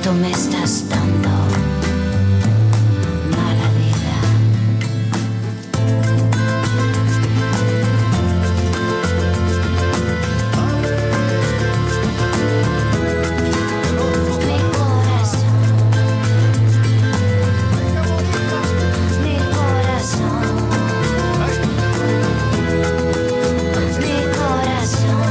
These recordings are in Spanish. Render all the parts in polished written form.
tú me estás dando mala vida. Mi corazón, mi corazón, mi corazón.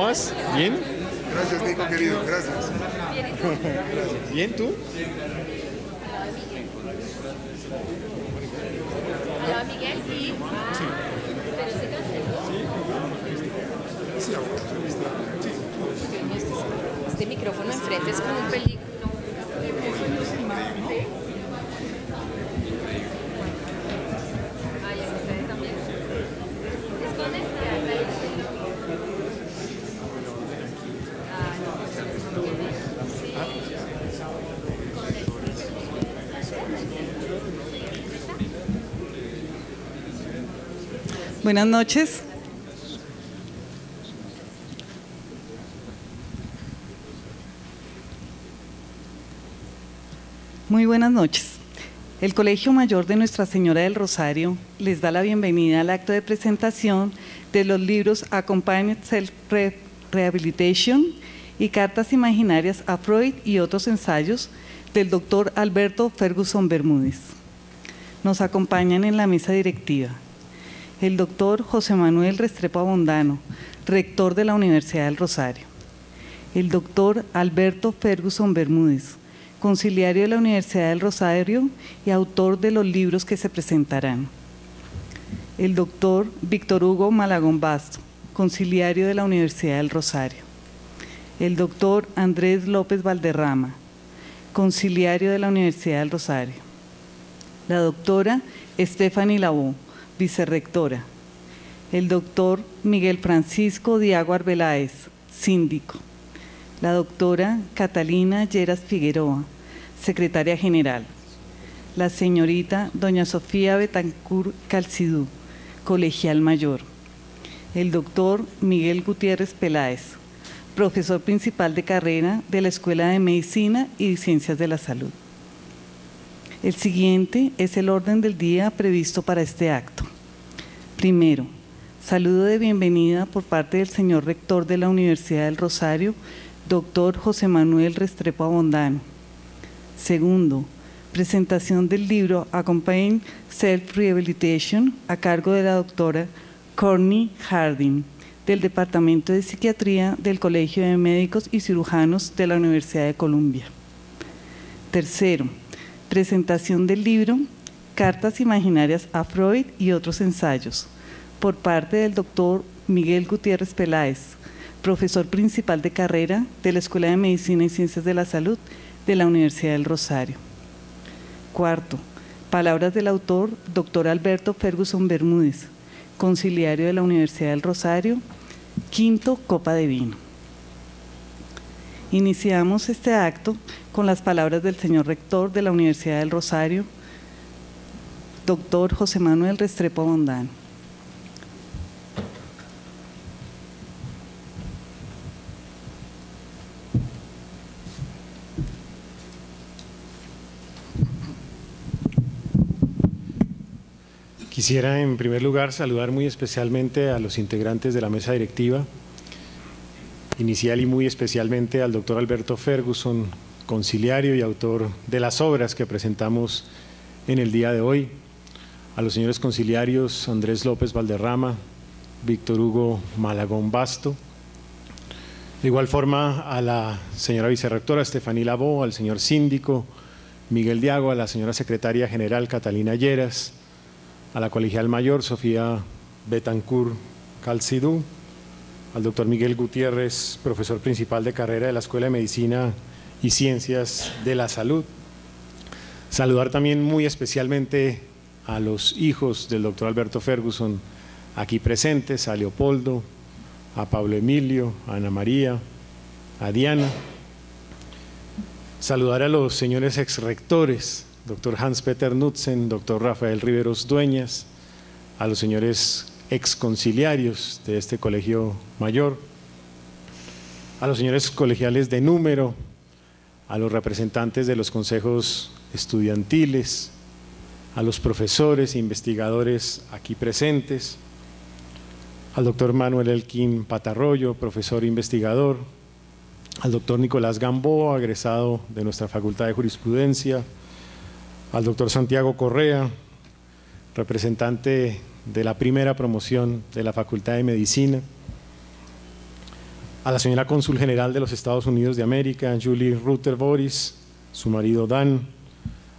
vas? ¿Bien? Gracias, Nico, querido, gracias. ¿Bien tú? Hola, Miguel, sí. Pero se canceló. Sí, ahora, sí. Este micrófono enfrente es como un peligro. Ay, a ustedes también. Esconde. Ah, no. Buenas noches. Muy buenas noches. El Colegio Mayor de Nuestra Señora del Rosario les da la bienvenida al acto de presentación de los libros Accompanied Self-Rehabilitation y Cartas Imaginarias a Freud y otros ensayos del doctor Alberto Ferguson Bermúdez. Nos acompañan en la mesa directiva el doctor José Manuel Restrepo Abondano, rector de la Universidad del Rosario, el doctor Alberto Ferguson Bermúdez, conciliario de la Universidad del Rosario y autor de los libros que se presentarán, el doctor Víctor Hugo Malagón Basto, conciliario de la Universidad del Rosario, el doctor Andrés López Valderrama, conciliario de la Universidad del Rosario, la doctora Stephanie Lavó, vicerrectora, el doctor Miguel Francisco Diago Arbeláez, síndico, la doctora Catalina Lleras Figueroa, secretaria general, la señorita doña Sofía Betancur Calcidú, colegial mayor, el doctor Miguel Gutiérrez Peláez, profesor principal de carrera de la Escuela de Medicina y Ciencias de la Salud. El siguiente es el orden del día previsto para este acto. Primero, saludo de bienvenida por parte del señor rector de la Universidad del Rosario, doctor José Manuel Restrepo Abondano. Segundo, Presentación del libro Accompanying Self-Rehabilitation a cargo de la doctora Courtney Harding, del Departamento de Psiquiatría del Colegio de Médicos y Cirujanos de la Universidad de Columbia. Tercero, presentación del libro Cartas Imaginarias a Freud y otros ensayos, por parte del doctor Miguel Gutiérrez Peláez, profesor principal de carrera de la Escuela de Medicina y Ciencias de la Salud de la Universidad del Rosario. Cuarto, palabras del autor, doctor Alberto Ferguson Bermúdez, conciliario de la Universidad del Rosario. Quinto, copa de vino. Iniciamos este acto con las palabras del señor rector de la Universidad del Rosario, doctor José Manuel Restrepo Bondán. Quisiera en primer lugar saludar muy especialmente a los integrantes de la mesa directiva, inicial y muy especialmente al doctor Alberto Ferguson, conciliario y autor de las obras que presentamos en el día de hoy, a los señores conciliarios Andrés López Valderrama, Víctor Hugo Malagón Basto, de igual forma a la señora vicerrectora Estefanía Labó, al señor síndico Miguel Diago, a la señora secretaria general Catalina Lleras, a la colegial mayor Sofía Betancourt Calcidú, al doctor Miguel Gutiérrez, profesor principal de carrera de la Escuela de Medicina y Ciencias de la Salud. Saludar también muy especialmente a los hijos del doctor Alberto Ferguson aquí presentes, a Leopoldo, a Pablo Emilio, a Ana María, a Diana. Saludar a los señores exrectores, doctor Hans-Peter Knudsen, doctor Rafael Riveros Dueñas, a los señores exconciliarios de este colegio mayor, a los señores colegiales de número, a los representantes de los consejos estudiantiles, a los profesores e investigadores aquí presentes, al doctor Manuel Elkin Patarroyo, profesor e investigador, al doctor Nicolás Gamboa, egresado de nuestra Facultad de Jurisprudencia, al doctor Santiago Correa, representante de la primera promoción de la Facultad de Medicina, a la señora cónsul general de los Estados Unidos de América, Julie Ruther Boris, su marido Dan,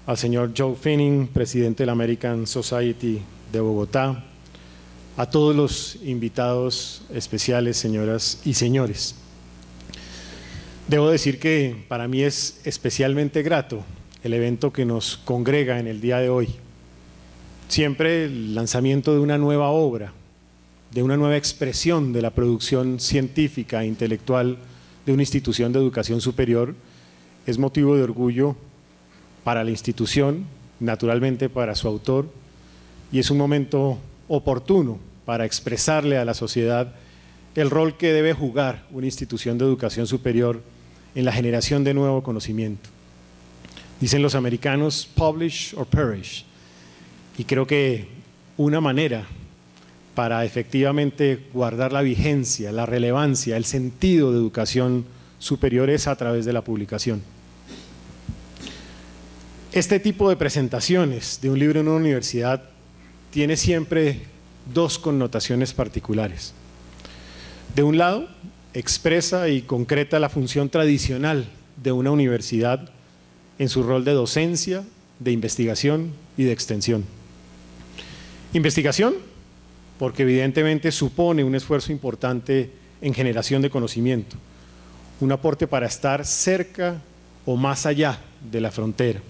al señor Joe Finning, presidente de la American Society de Bogotá, a todos los invitados especiales, señoras y señores. Debo decir que para mí es especialmente grato el evento que nos congrega en el día de hoy. Siempre el lanzamiento de una nueva obra, de una nueva expresión de la producción científica e intelectual de una institución de educación superior es motivo de orgullo para la institución, naturalmente para su autor, y es un momento oportuno para expresarle a la sociedad el rol que debe jugar una institución de educación superior en la generación de nuevo conocimiento. Dicen los americanos, publish or perish, y creo que una manera para efectivamente guardar la vigencia, la relevancia, el sentido de educación superior es a través de la publicación. Este tipo de presentaciones de un libro en una universidad tiene siempre dos connotaciones particulares. De un lado, expresa y concreta la función tradicional de una universidad en su rol de docencia, de investigación y de extensión. Investigación, porque evidentemente supone un esfuerzo importante en generación de conocimiento, un aporte para estar cerca o más allá de la frontera.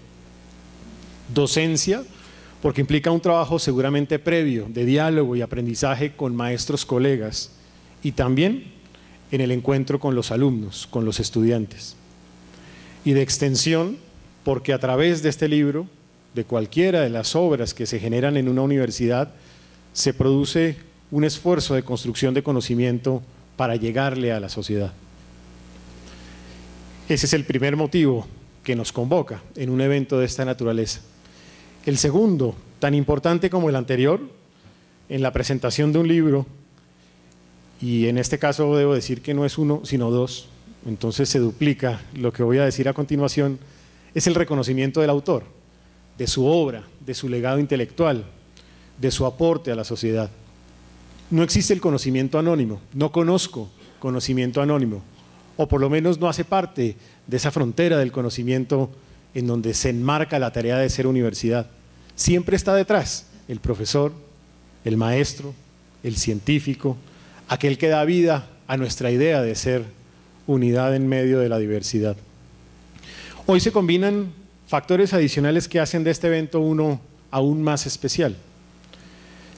Docencia, porque implica un trabajo seguramente previo de diálogo y aprendizaje con maestros colegas y también en el encuentro con los alumnos, con los estudiantes. Y de extensión, porque a través de este libro, de cualquiera de las obras que se generan en una universidad, se produce un esfuerzo de construcción de conocimiento para llegarle a la sociedad. Ese es el primer motivo que nos convoca en un evento de esta naturaleza. El segundo, tan importante como el anterior, en la presentación de un libro, y en este caso debo decir que no es uno, sino dos, entonces se duplica lo que voy a decir a continuación, es el reconocimiento del autor. de su obra, de su legado intelectual, de su aporte a la sociedad. No existe el conocimiento anónimo, no conozco conocimiento anónimo, o por lo menos no hace parte de esa frontera del conocimiento en donde se enmarca la tarea de ser universidad. Siempre está detrás el profesor, el maestro, el científico, aquel que da vida a nuestra idea de ser unidad en medio de la diversidad. Hoy se combinan factores adicionales que hacen de este evento uno aún más especial.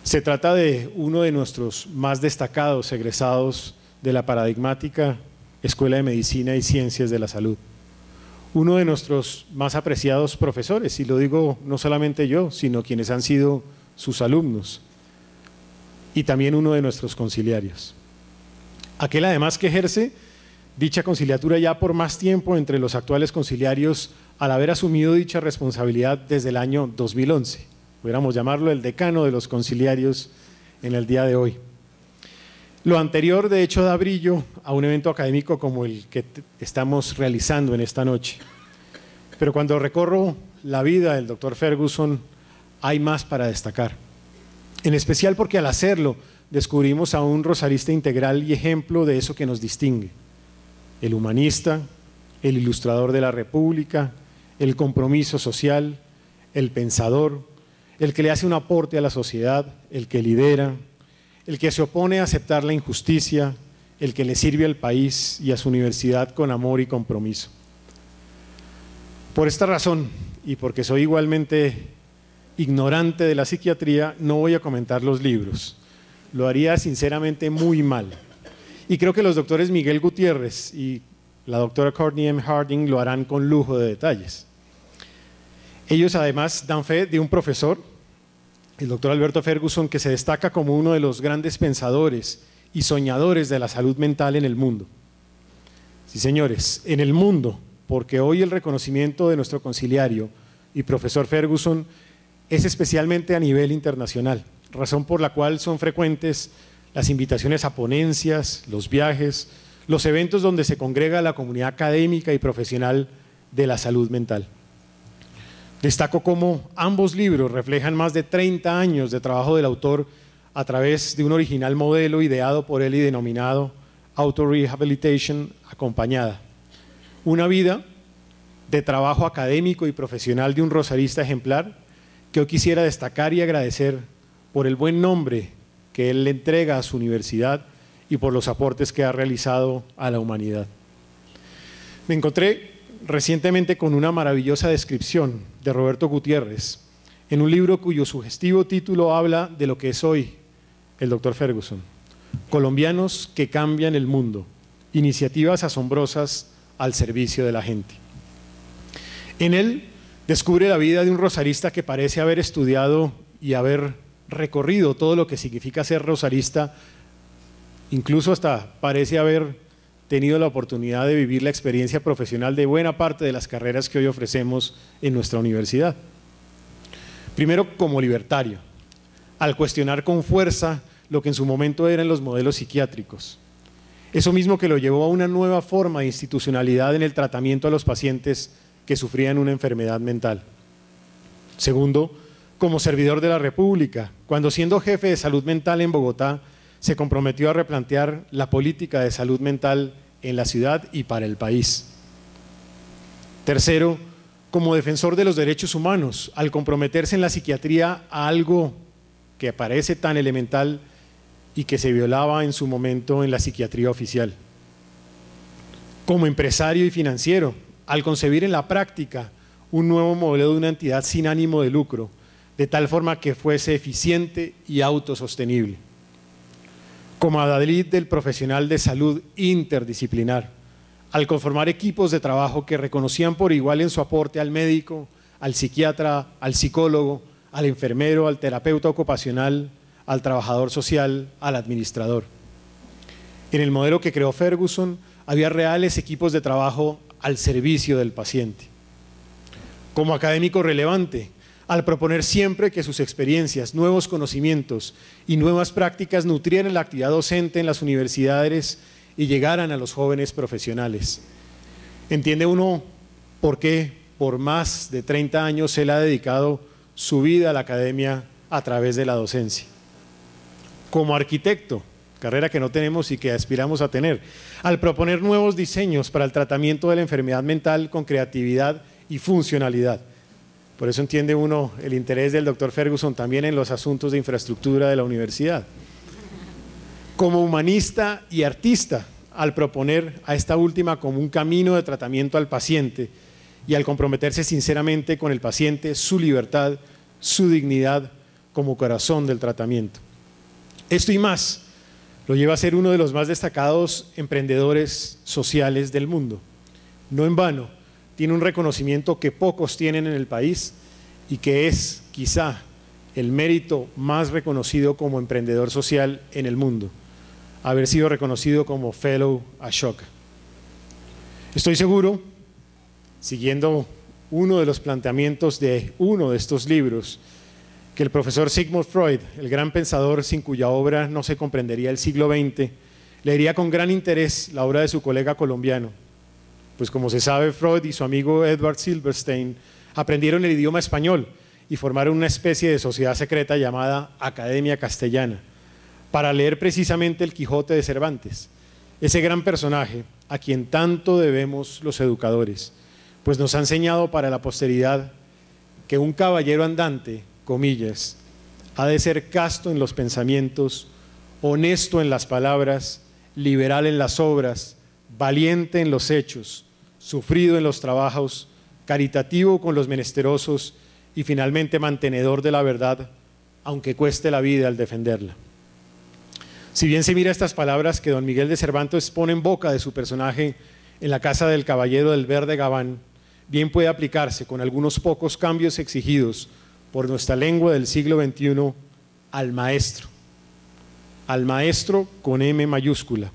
Se trata de uno de nuestros más destacados egresados de la paradigmática Escuela de Medicina y Ciencias de la Salud. Uno de nuestros más apreciados profesores, y lo digo no solamente yo, sino quienes han sido sus alumnos, y también uno de nuestros conciliarios. Aquel además que ejerce dicha conciliatura ya por más tiempo entre los actuales conciliarios al haber asumido dicha responsabilidad desde el año 2011. Pudiéramos llamarlo el decano de los conciliarios en el día de hoy. Lo anterior, de hecho, da brillo a un evento académico como el que estamos realizando en esta noche. Pero cuando recorro la vida del doctor Ferguson, hay más para destacar. En especial porque al hacerlo, descubrimos a un rosarista integral y ejemplo de eso que nos distingue. El humanista, el ilustrador de la República, el compromiso social, el pensador, el que le hace un aporte a la sociedad, el que lidera, el que se opone a aceptar la injusticia, el que le sirve al país y a su universidad con amor y compromiso. Por esta razón, y porque soy igualmente ignorante de la psiquiatría, no voy a comentar los libros. Lo haría sinceramente muy mal. Y creo que los doctores Miguel Gutiérrez y la doctora Courtney M. Harding lo harán con lujo de detalles. Ellos además dan fe de un profesor, el doctor Alberto Ferguson, que se destaca como uno de los grandes pensadores y soñadores de la salud mental en el mundo. Sí, señores, en el mundo, porque hoy el reconocimiento de nuestro conciliario y profesor Ferguson es especialmente a nivel internacional, razón por la cual son frecuentes las invitaciones a ponencias, los viajes, los eventos donde se congrega la comunidad académica y profesional de la salud mental. Destaco cómo ambos libros reflejan más de 30 años de trabajo del autor a través de un original modelo ideado por él y denominado Auto-Rehabilitation Acompañada. Una vida de trabajo académico y profesional de un rosarista ejemplar que hoy quisiera destacar y agradecer por el buen nombre que él le entrega a su universidad y por los aportes que ha realizado a la humanidad. Me encontré recientemente con una maravillosa descripción de Roberto Gutiérrez en un libro cuyo sugestivo título habla de lo que es hoy el doctor Ferguson: Colombianos que cambian el mundo, iniciativas asombrosas al servicio de la gente. En él descubre la vida de un rosarista que parece haber estudiado y haber recorrido todo lo que significa ser rosarista, incluso hasta parece haber tenido la oportunidad de vivir la experiencia profesional de buena parte de las carreras que hoy ofrecemos en nuestra universidad. Primero, como libertario, al cuestionar con fuerza lo que en su momento eran los modelos psiquiátricos. Eso mismo que lo llevó a una nueva forma de institucionalidad en el tratamiento a los pacientes que sufrían una enfermedad mental. Segundo, como servidor de la República, cuando siendo jefe de salud mental en Bogotá, se comprometió a replantear la política de salud mental en la ciudad y para el país. Tercero, como defensor de los derechos humanos, al comprometerse en la psiquiatría a algo que parece tan elemental y que se violaba en su momento en la psiquiatría oficial. Como empresario y financiero, al concebir en la práctica un nuevo modelo de una entidad sin ánimo de lucro, de tal forma que fuese eficiente y autosostenible. Como adalid del profesional de salud interdisciplinar, al conformar equipos de trabajo que reconocían por igual en su aporte al médico, al psiquiatra, al psicólogo, al enfermero, al terapeuta ocupacional, al trabajador social, al administrador. En el modelo que creó Ferguson había reales equipos de trabajo al servicio del paciente. Como académico relevante, al proponer siempre que sus experiencias, nuevos conocimientos y nuevas prácticas nutrieran la actividad docente en las universidades y llegaran a los jóvenes profesionales. ¿Entiende uno por qué por más de 30 años, él ha dedicado su vida a la academia a través de la docencia. Como arquitecto, carrera que no tenemos y que aspiramos a tener, al proponer nuevos diseños para el tratamiento de la enfermedad mental con creatividad y funcionalidad. Por eso entiende uno el interés del doctor Ferguson también en los asuntos de infraestructura de la universidad. Como humanista y artista, al proponer a esta última como un camino de tratamiento al paciente y al comprometerse sinceramente con el paciente, su libertad, su dignidad como corazón del tratamiento. Esto y más lo lleva a ser uno de los más destacados emprendedores sociales del mundo. No en vano, tiene un reconocimiento que pocos tienen en el país y que es quizá el mérito más reconocido como emprendedor social en el mundo, haber sido reconocido como Fellow Ashoka. Estoy seguro, siguiendo uno de los planteamientos de uno de estos libros, que el profesor Sigmund Freud, el gran pensador sin cuya obra no se comprendería el siglo XX, leería con gran interés la obra de su colega colombiano, pues como se sabe, Freud y su amigo Edward Silverstein aprendieron el idioma español y formaron una especie de sociedad secreta llamada Academia Castellana, para leer precisamente el Quijote de Cervantes, ese gran personaje a quien tanto debemos los educadores, pues nos ha enseñado para la posteridad que un caballero andante, comillas, ha de ser casto en los pensamientos, honesto en las palabras, liberal en las obras, valiente en los hechos, sufrido en los trabajos, caritativo con los menesterosos y finalmente mantenedor de la verdad, aunque cueste la vida al defenderla. Si bien se mira estas palabras que don Miguel de Cervantes pone en boca de su personaje en la casa del caballero del verde gabán, bien puede aplicarse con algunos pocos cambios exigidos por nuestra lengua del siglo XXI al maestro con M mayúscula,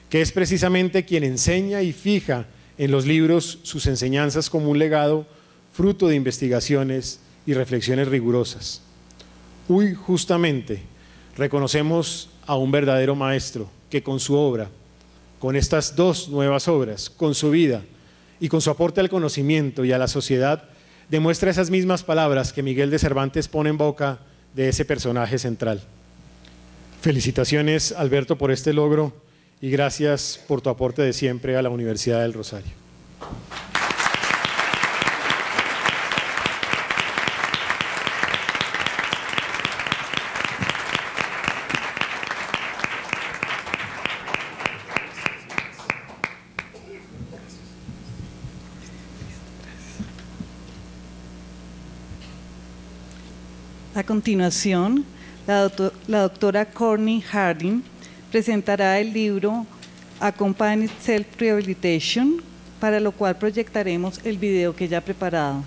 que es precisamente quien enseña y fija en los libros sus enseñanzas como un legado fruto de investigaciones y reflexiones rigurosas. Hoy justamente reconocemos a un verdadero maestro que con su obra, con estas dos nuevas obras, con su vida y con su aporte al conocimiento y a la sociedad, demuestra esas mismas palabras que Miguel de Cervantes pone en boca de ese personaje central. Felicitaciones, Alberto, por este logro y gracias por tu aporte de siempre a la Universidad del Rosario. A continuación, la doctora Courtney Harding presentará el libro Accompanied Self-Rehabilitation, para lo cual proyectaremos el video que ya ha preparado.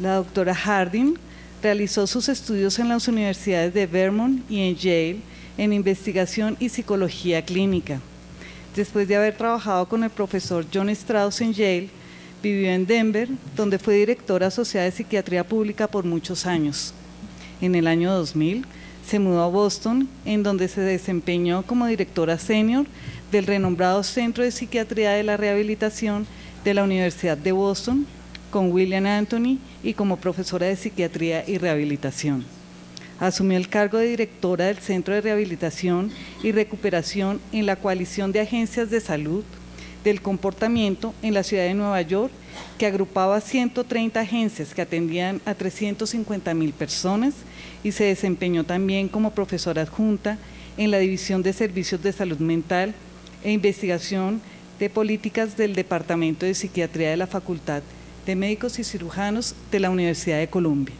La doctora Harding realizó sus estudios en las universidades de Vermont y en Yale en investigación y psicología clínica. Después de haber trabajado con el profesor John Strauss en Yale, vivió en Denver, donde fue directora asociada de psiquiatría pública por muchos años. En el año 2000 se mudó a Boston, en donde se desempeñó como directora senior del renombrado Centro de Psiquiatría de la Rehabilitación de la Universidad de Boston, con William Anthony, y como profesora de Psiquiatría y Rehabilitación. Asumió el cargo de directora del Centro de Rehabilitación y Recuperación en la Coalición de Agencias de Salud del Comportamiento en la ciudad de Nueva York, que agrupaba 130 agencias que atendían a 350.000 personas, y se desempeñó también como profesora adjunta en la División de Servicios de Salud Mental e Investigación de Políticas del Departamento de Psiquiatría de la Facultad de Médicos y Cirujanos de la Universidad de Columbia.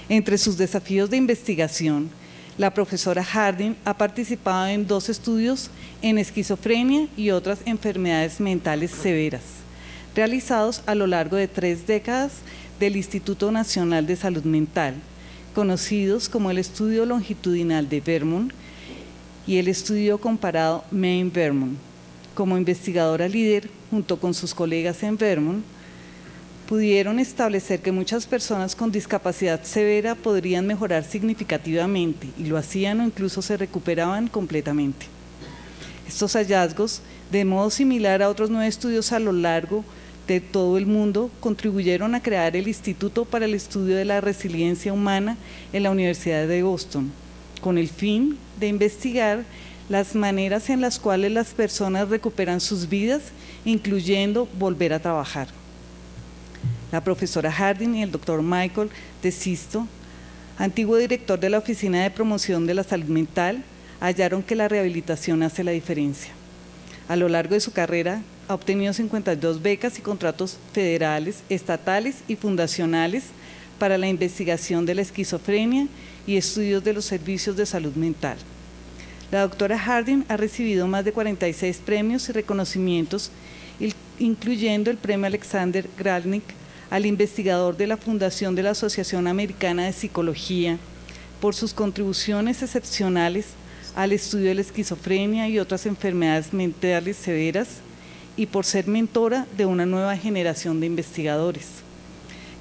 Entre sus desafíos de investigación, la profesora Harding ha participado en 2 estudios en esquizofrenia y otras enfermedades mentales severas, realizados a lo largo de 3 décadas del Instituto Nacional de Salud Mental, conocidos como el Estudio Longitudinal de Vermont y el Estudio Comparado Maine-Vermont. Como investigadora líder, junto con sus colegas en Vermont, pudieron establecer que muchas personas con discapacidad severa podrían mejorar significativamente, y lo hacían o incluso se recuperaban completamente. Estos hallazgos, de modo similar a otros 9 estudios a lo largo de todo el mundo contribuyeron a crear el Instituto para el Estudio de la Resiliencia Humana en la Universidad de Boston, con el fin de investigar las maneras en las cuales las personas recuperan sus vidas, incluyendo volver a trabajar. La profesora Harding y el doctor Michael De Sisto, antiguo director de la Oficina de Promoción de la Salud Mental, hallaron que la rehabilitación hace la diferencia. A lo largo de su carrera, ha obtenido 52 becas y contratos federales, estatales y fundacionales para la investigación de la esquizofrenia y estudios de los servicios de salud mental. La doctora Harding ha recibido más de 46 premios y reconocimientos, incluyendo el premio Alexander Gradnick al investigador de la Fundación de la Asociación Americana de Psicología por sus contribuciones excepcionales al estudio de la esquizofrenia y otras enfermedades mentales severas, y por ser mentora de una nueva generación de investigadores.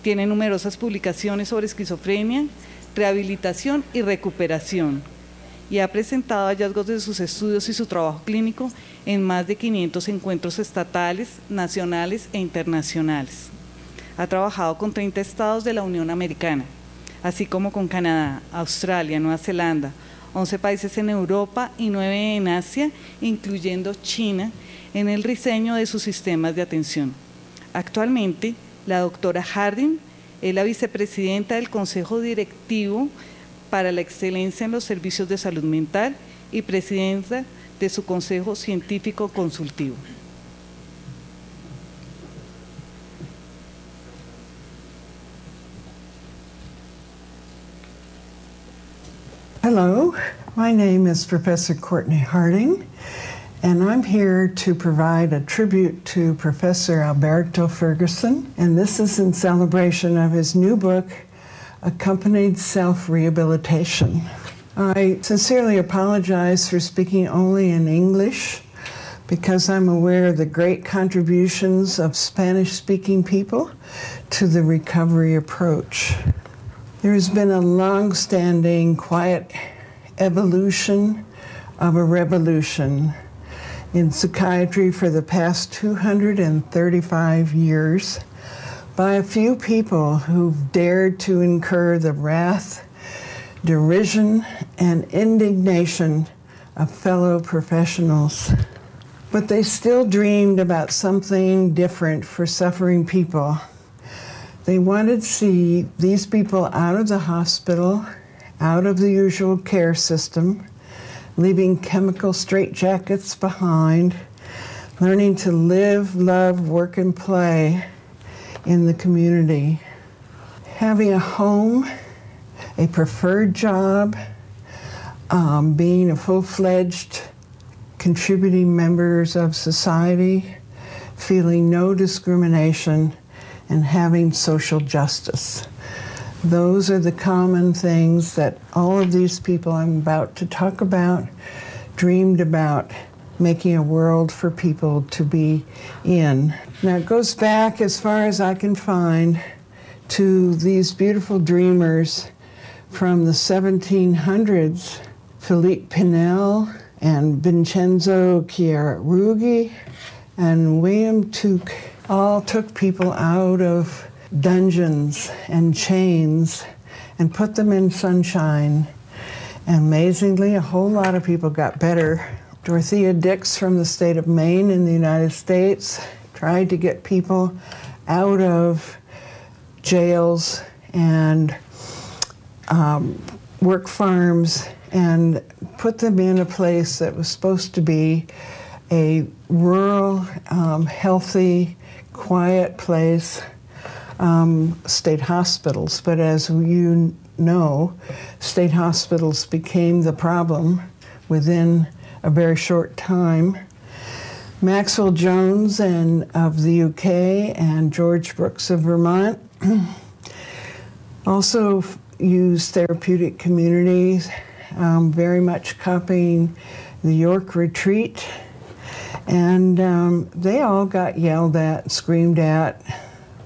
Tiene numerosas publicaciones sobre esquizofrenia, rehabilitación y recuperación, y ha presentado hallazgos de sus estudios y su trabajo clínico en más de 500 encuentros estatales, nacionales e internacionales. Ha trabajado con 30 estados de la Unión Americana, así como con Canadá, Australia, Nueva Zelanda, 11 países en Europa y 9 en Asia, incluyendo China, en el diseño de sus sistemas de atención. Actualmente, la doctora Harding es la vicepresidenta del Consejo Directivo para la Excelencia en los Servicios de Salud Mental y presidenta de su Consejo Científico Consultivo. Hello, my name is Professor Courtney Harding, and I'm here to provide a tribute to Professor Alberto Ferguson, and this is in celebration of his new book, Accompanied Self-Rehabilitation. I sincerely apologize for speaking only in English because I'm aware of the great contributions of Spanish-speaking people to the recovery approach. There has been a long-standing, quiet evolution of a revolution in psychiatry for the past 235 years by a few people who've dared to incur the wrath, derision, and indignation of fellow professionals. But they still dreamed about something different for suffering people. They wanted to see these people out of the hospital, out of the usual care system, leaving chemical straitjackets behind, learning to live, love, work, and play in the community. Having a home, a preferred job, being a full-fledged contributing members of society, feeling no discrimination, and having social justice. Those are the common things that all of these people I'm about to talk about dreamed about, making a world for people to be in. Now it goes back, as far as I can find, to these beautiful dreamers from the 1700s, Philippe Pinel and Vincenzo Chiaruggi and William Tuke all took people out of dungeons and chains and put them in sunshine. And amazingly, a whole lot of people got better. Dorothea Dix from the state of Maine in the United States tried to get people out of jails and work farms and put them in a place that was supposed to be a rural, healthy, quiet place, state hospitals. But as you know, state hospitals became the problem within a very short time. Maxwell Jones of the UK and George Brooks of Vermont also used therapeutic communities, very much copying the York Retreat. And they all got yelled at, screamed at.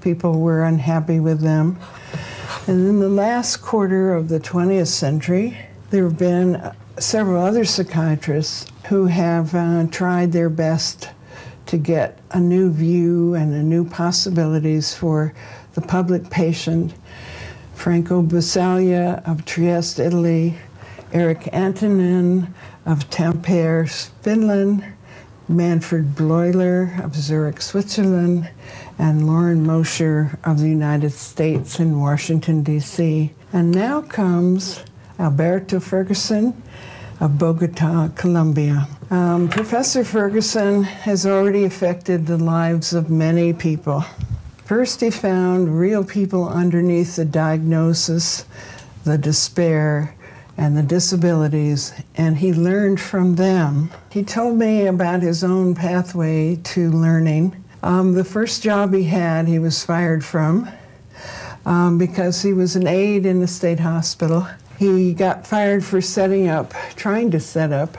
People were unhappy with them. And in the last quarter of the 20th century, there have been several other psychiatrists who have tried their best to get a new view and a new possibilities for the public patient. Franco Basaglia of Trieste, Italy, Eric Antonin of Tampere, Finland, Manfred Bleuler of Zurich, Switzerland, and Lauren Mosher of the United States in Washington, D.C. And now comes Alberto Ferguson of Bogota, Colombia. Professor Ferguson has already affected the lives of many people. First, he found real people underneath the diagnosis, the despair, and the disabilities, and he learned from them. He told me about his own pathway to learning. The first job he had, he was fired from because he was an aide in the state hospital. He got fired for trying to set up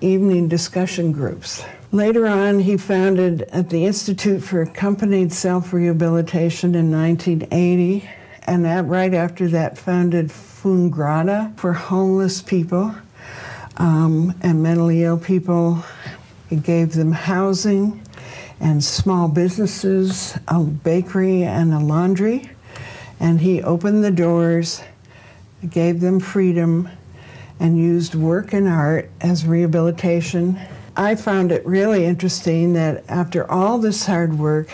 evening discussion groups. Later on, he founded at the Institute for Accompanied Self-Rehabilitation in 1980, and right after that founded Fungrada for homeless people and mentally ill people. He gave them housing and small businesses, a bakery and a laundry, and he opened the doors, gave them freedom, and used work and art as rehabilitation. I found it really interesting that after all this hard work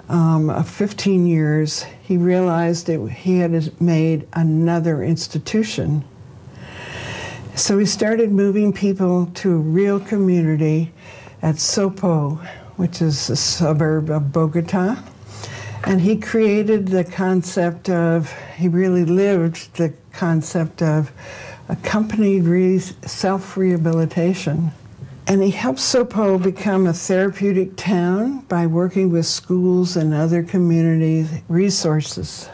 of 15 years, he realized that he had made another institution. So he started moving people to a real community at Sopo, which is a suburb of Bogota. And he created the concept he really lived the concept of accompanied self-rehabilitation. And he helped Sopo become a therapeutic town by working with schools and other community resources.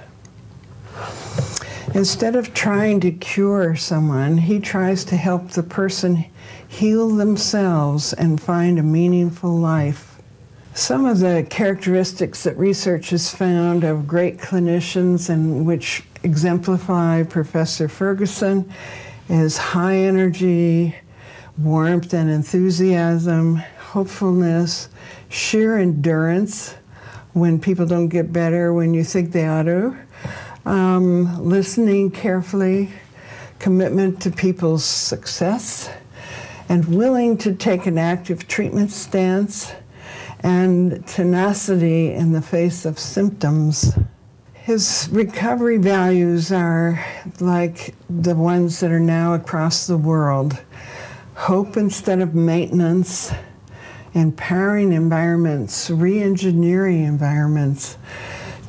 Instead of trying to cure someone, he tries to help the person heal themselves and find a meaningful life. Some of the characteristics that research has found of great clinicians and which exemplify Professor Ferguson is high energy, warmth and enthusiasm, hopefulness, sheer endurance when people don't get better when you think they ought to, listening carefully, commitment to people's success, and willing to take an active treatment stance, and tenacity in the face of symptoms. His recovery values are like the ones that are now across the world. Hope instead of maintenance, empowering environments, re-engineering environments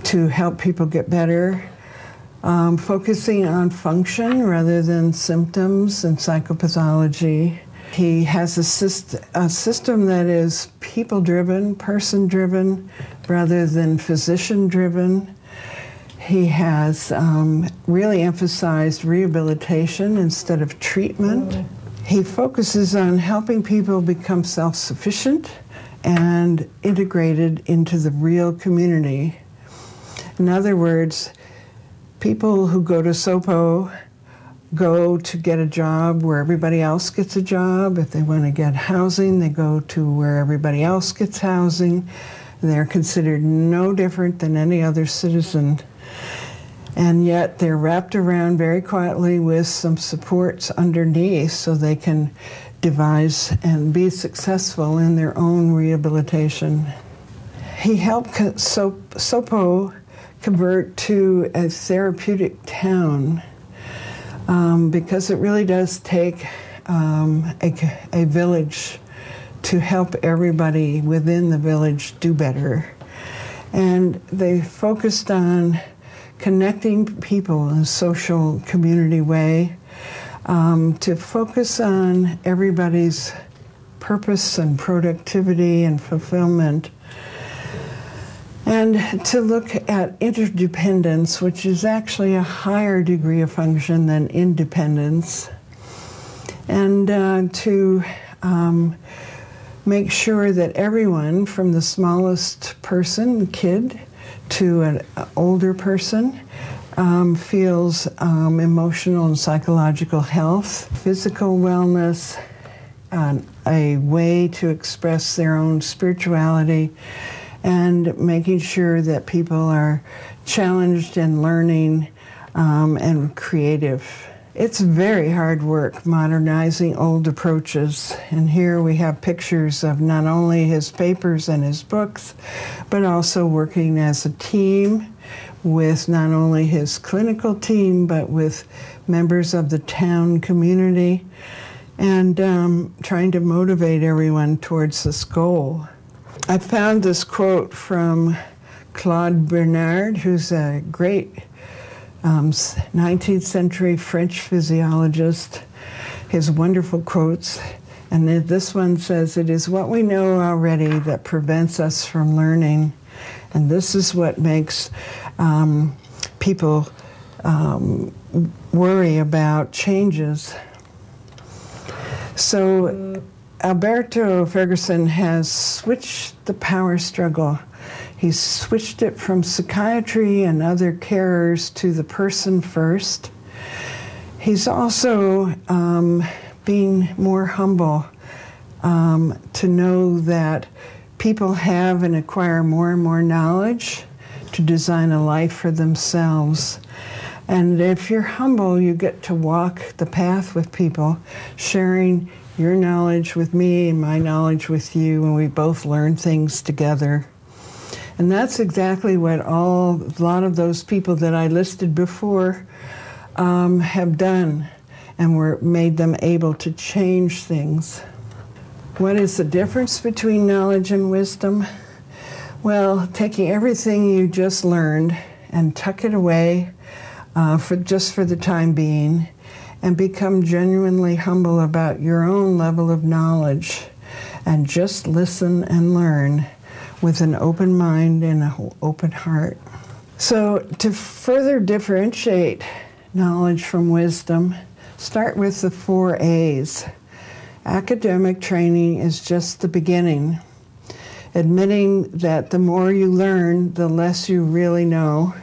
to help people get better, focusing on function rather than symptoms and psychopathology. He has a system that is people-driven, person-driven, rather than physician-driven. He has really emphasized rehabilitation instead of treatment. He focuses on helping people become self-sufficient and integrated into the real community. In other words, people who go to Sopo go to get a job where everybody else gets a job. If they want to get housing, they go to where everybody else gets housing. They're considered no different than any other citizen. And yet they're wrapped around very quietly with some supports underneath so they can devise and be successful in their own rehabilitation. He helped Sopo convert to a therapeutic town because it really does take a village to help everybody within the village do better. And they focused on connecting people in a social community way, to focus on everybody's purpose and productivity and fulfillment, and to look at interdependence, which is actually a higher degree of function than independence, and to make sure that everyone, from the smallest person, kid, to an older person, feels emotional and psychological health, physical wellness, a way to express their own spirituality and making sure that people are challenged and learning and creative. It's very hard work modernizing old approaches, and here we have pictures of not only his papers and his books, but also working as a team with not only his clinical team, but with members of the town community, and trying to motivate everyone towards this goal. I found this quote from Claude Bernard, who's a great 19th century French physiologist, his wonderful quotes. And this one says, "It is what we know already that prevents us from learning." And this is what makes people worry about changes. So Alberto Ferguson has switched the power struggle. He's switched it from psychiatry and other carers to the person first. He's also being more humble to know that people have and acquire more and more knowledge to design a life for themselves. And if you're humble, you get to walk the path with people, sharing your knowledge with me and my knowledge with you, and we both learn things together. And that's exactly what a lot of those people that I listed before have done, and made them able to change things. What is the difference between knowledge and wisdom? Well, taking everything you just learned and tuck it away for the time being, and become genuinely humble about your own level of knowledge, and just listen and learn with an open mind and an open heart. So to further differentiate knowledge from wisdom, start with the 4 A's. Academic training is just the beginning. Admitting that the more you learn, the less you really know.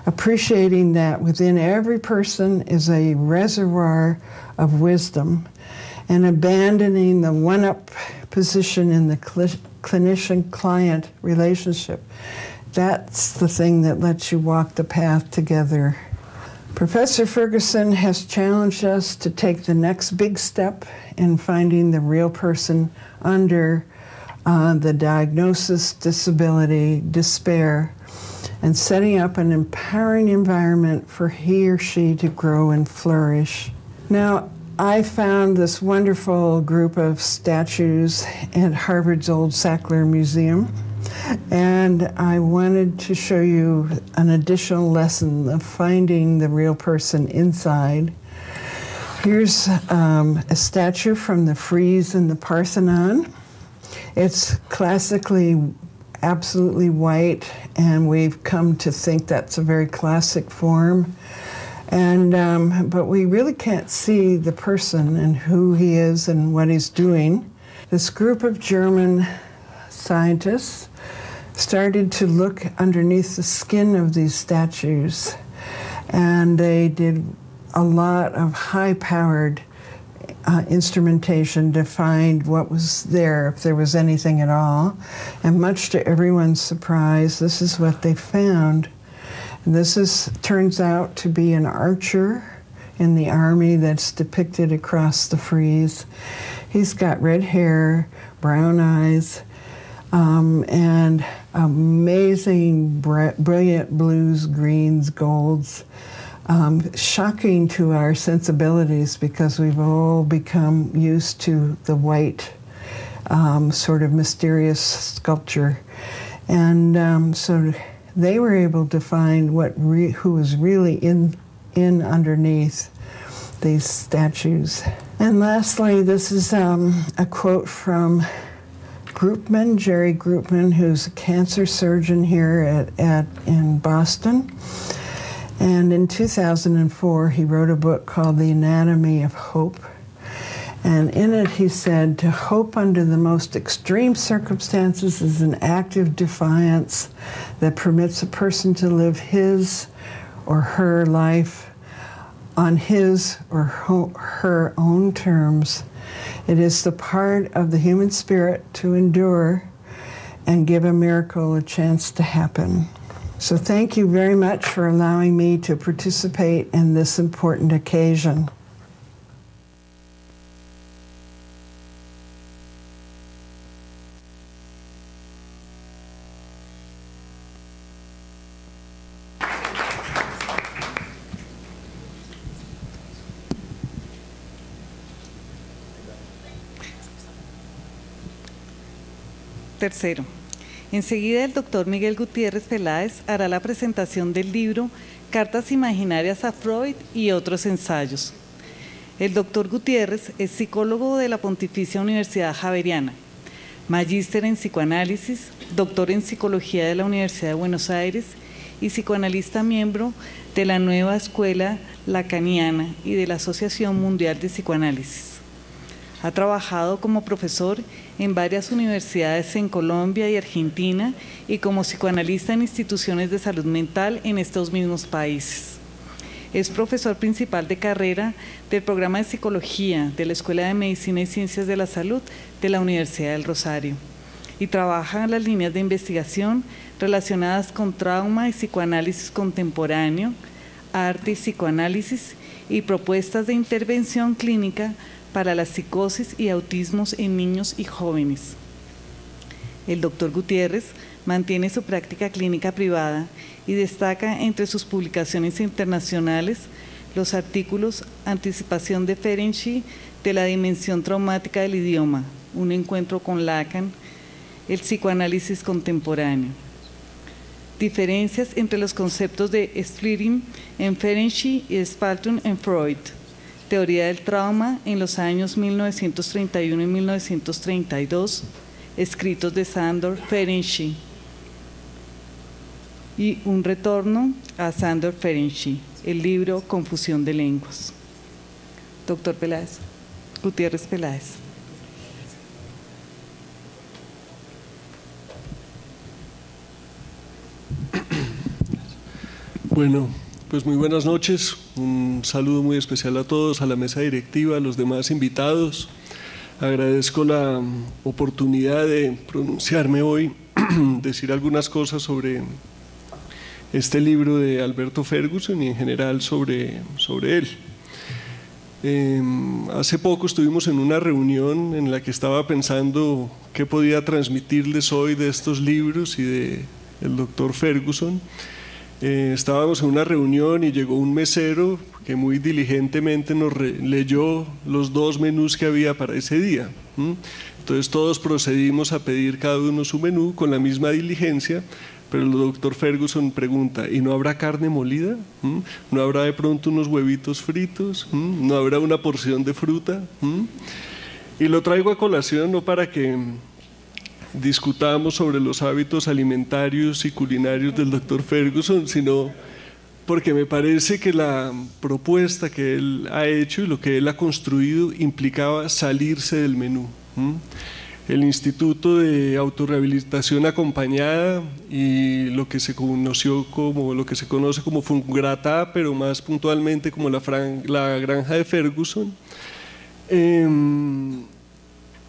Appreciating that within every person is a reservoir of wisdom, and abandoning the one-up position in the clinician-client relationship. That's the thing that lets you walk the path together. Professor Ferguson has challenged us to take the next big step in finding the real person under the diagnosis, disability, despair, and setting up an empowering environment for he or she to grow and flourish. Now, I found this wonderful group of statues at Harvard's Old Sackler Museum, and I wanted to show you an additional lesson of finding the real person inside. Here's a statue from the frieze in the Parthenon. It's classically absolutely white, and we've come to think that's a very classic form. And but we really can't see the person and who he is and what he's doing. This group of German scientists started to look underneath the skin of these statues, and they did a lot of high-powered instrumentation to find what was there, if there was anything at all. And much to everyone's surprise, this is what they found. And this turns out to be an archer in the army that's depicted across the frieze. He's got red hair, brown eyes, and amazing brilliant blues, greens, golds. Shocking to our sensibilities, because we've all become used to the white sort of mysterious sculpture. And so they were able to find who was really in underneath these statues. And lastly, this is a quote from Groopman, Jerry Groopman, who's a cancer surgeon here in Boston. And in 2004, he wrote a book called The Anatomy of Hope. And in it, he said, to hope under the most extreme circumstances is an active defiance that permits a person to live his or her life on his or her own terms. It is the part of the human spirit to endure and give a miracle a chance to happen. So thank you very much for allowing me to participate in this important occasion. Tercero, enseguida el doctor Miguel Gutiérrez Peláez hará la presentación del libro Cartas Imaginarias a Freud y otros ensayos. El doctor Gutiérrez es psicólogo de la Pontificia Universidad Javeriana, magíster en psicoanálisis, doctor en psicología de la Universidad de Buenos Aires y psicoanalista miembro de la nueva escuela lacaniana y de la Asociación Mundial de Psicoanálisis. Ha trabajado como profesor en varias universidades en Colombia y Argentina y como psicoanalista en instituciones de salud mental en estos mismos países. Es profesor principal de carrera del programa de psicología de la Escuela de Medicina y Ciencias de la Salud de la Universidad del Rosario y trabaja en las líneas de investigación relacionadas con trauma y psicoanálisis contemporáneo, arte y psicoanálisis y propuestas de intervención clínica para la psicosis y autismos en niños y jóvenes. El doctor Gutiérrez mantiene su práctica clínica privada y destaca entre sus publicaciones internacionales los artículos Anticipación de Ferenczi de la dimensión traumática del idioma, un encuentro con Lacan, el psicoanálisis contemporáneo. Diferencias entre los conceptos de Splitting en Ferenczi y Spaltung en Freud. Teoría del trauma en los años 1931 y 1932, escritos de Sándor Ferenczi, y un retorno a Sándor Ferenczi, el libro Confusión de lenguas. Doctor Peláez, Gutiérrez Peláez. Bueno, pues muy buenas noches, un saludo muy especial a todos, a la mesa directiva, a los demás invitados. Agradezco la oportunidad de pronunciarme hoy, decir algunas cosas sobre este libro de Alberto Ferguson y en general sobre él. Hace poco estuvimos en una reunión en la que estaba pensando qué podía transmitirles hoy de estos libros y del doctor Ferguson. Estábamos en una reunión y llegó un mesero que muy diligentemente nos leyó los 2 menús que había para ese día. Entonces todos procedimos a pedir cada uno su menú con la misma diligencia, pero el doctor Ferguson pregunta, ¿y no habrá carne molida? ¿No habrá de pronto unos huevitos fritos? ¿No habrá una porción de fruta? Y lo traigo a colación no para que discutamos sobre los hábitos alimentarios y culinarios del doctor Ferguson, sino porque me parece que la propuesta que él ha hecho y lo que él ha construido implicaba salirse del menú. El Instituto de Autorrehabilitación Acompañada y lo que se conoce como Fungratá, pero más puntualmente como la granja de Ferguson,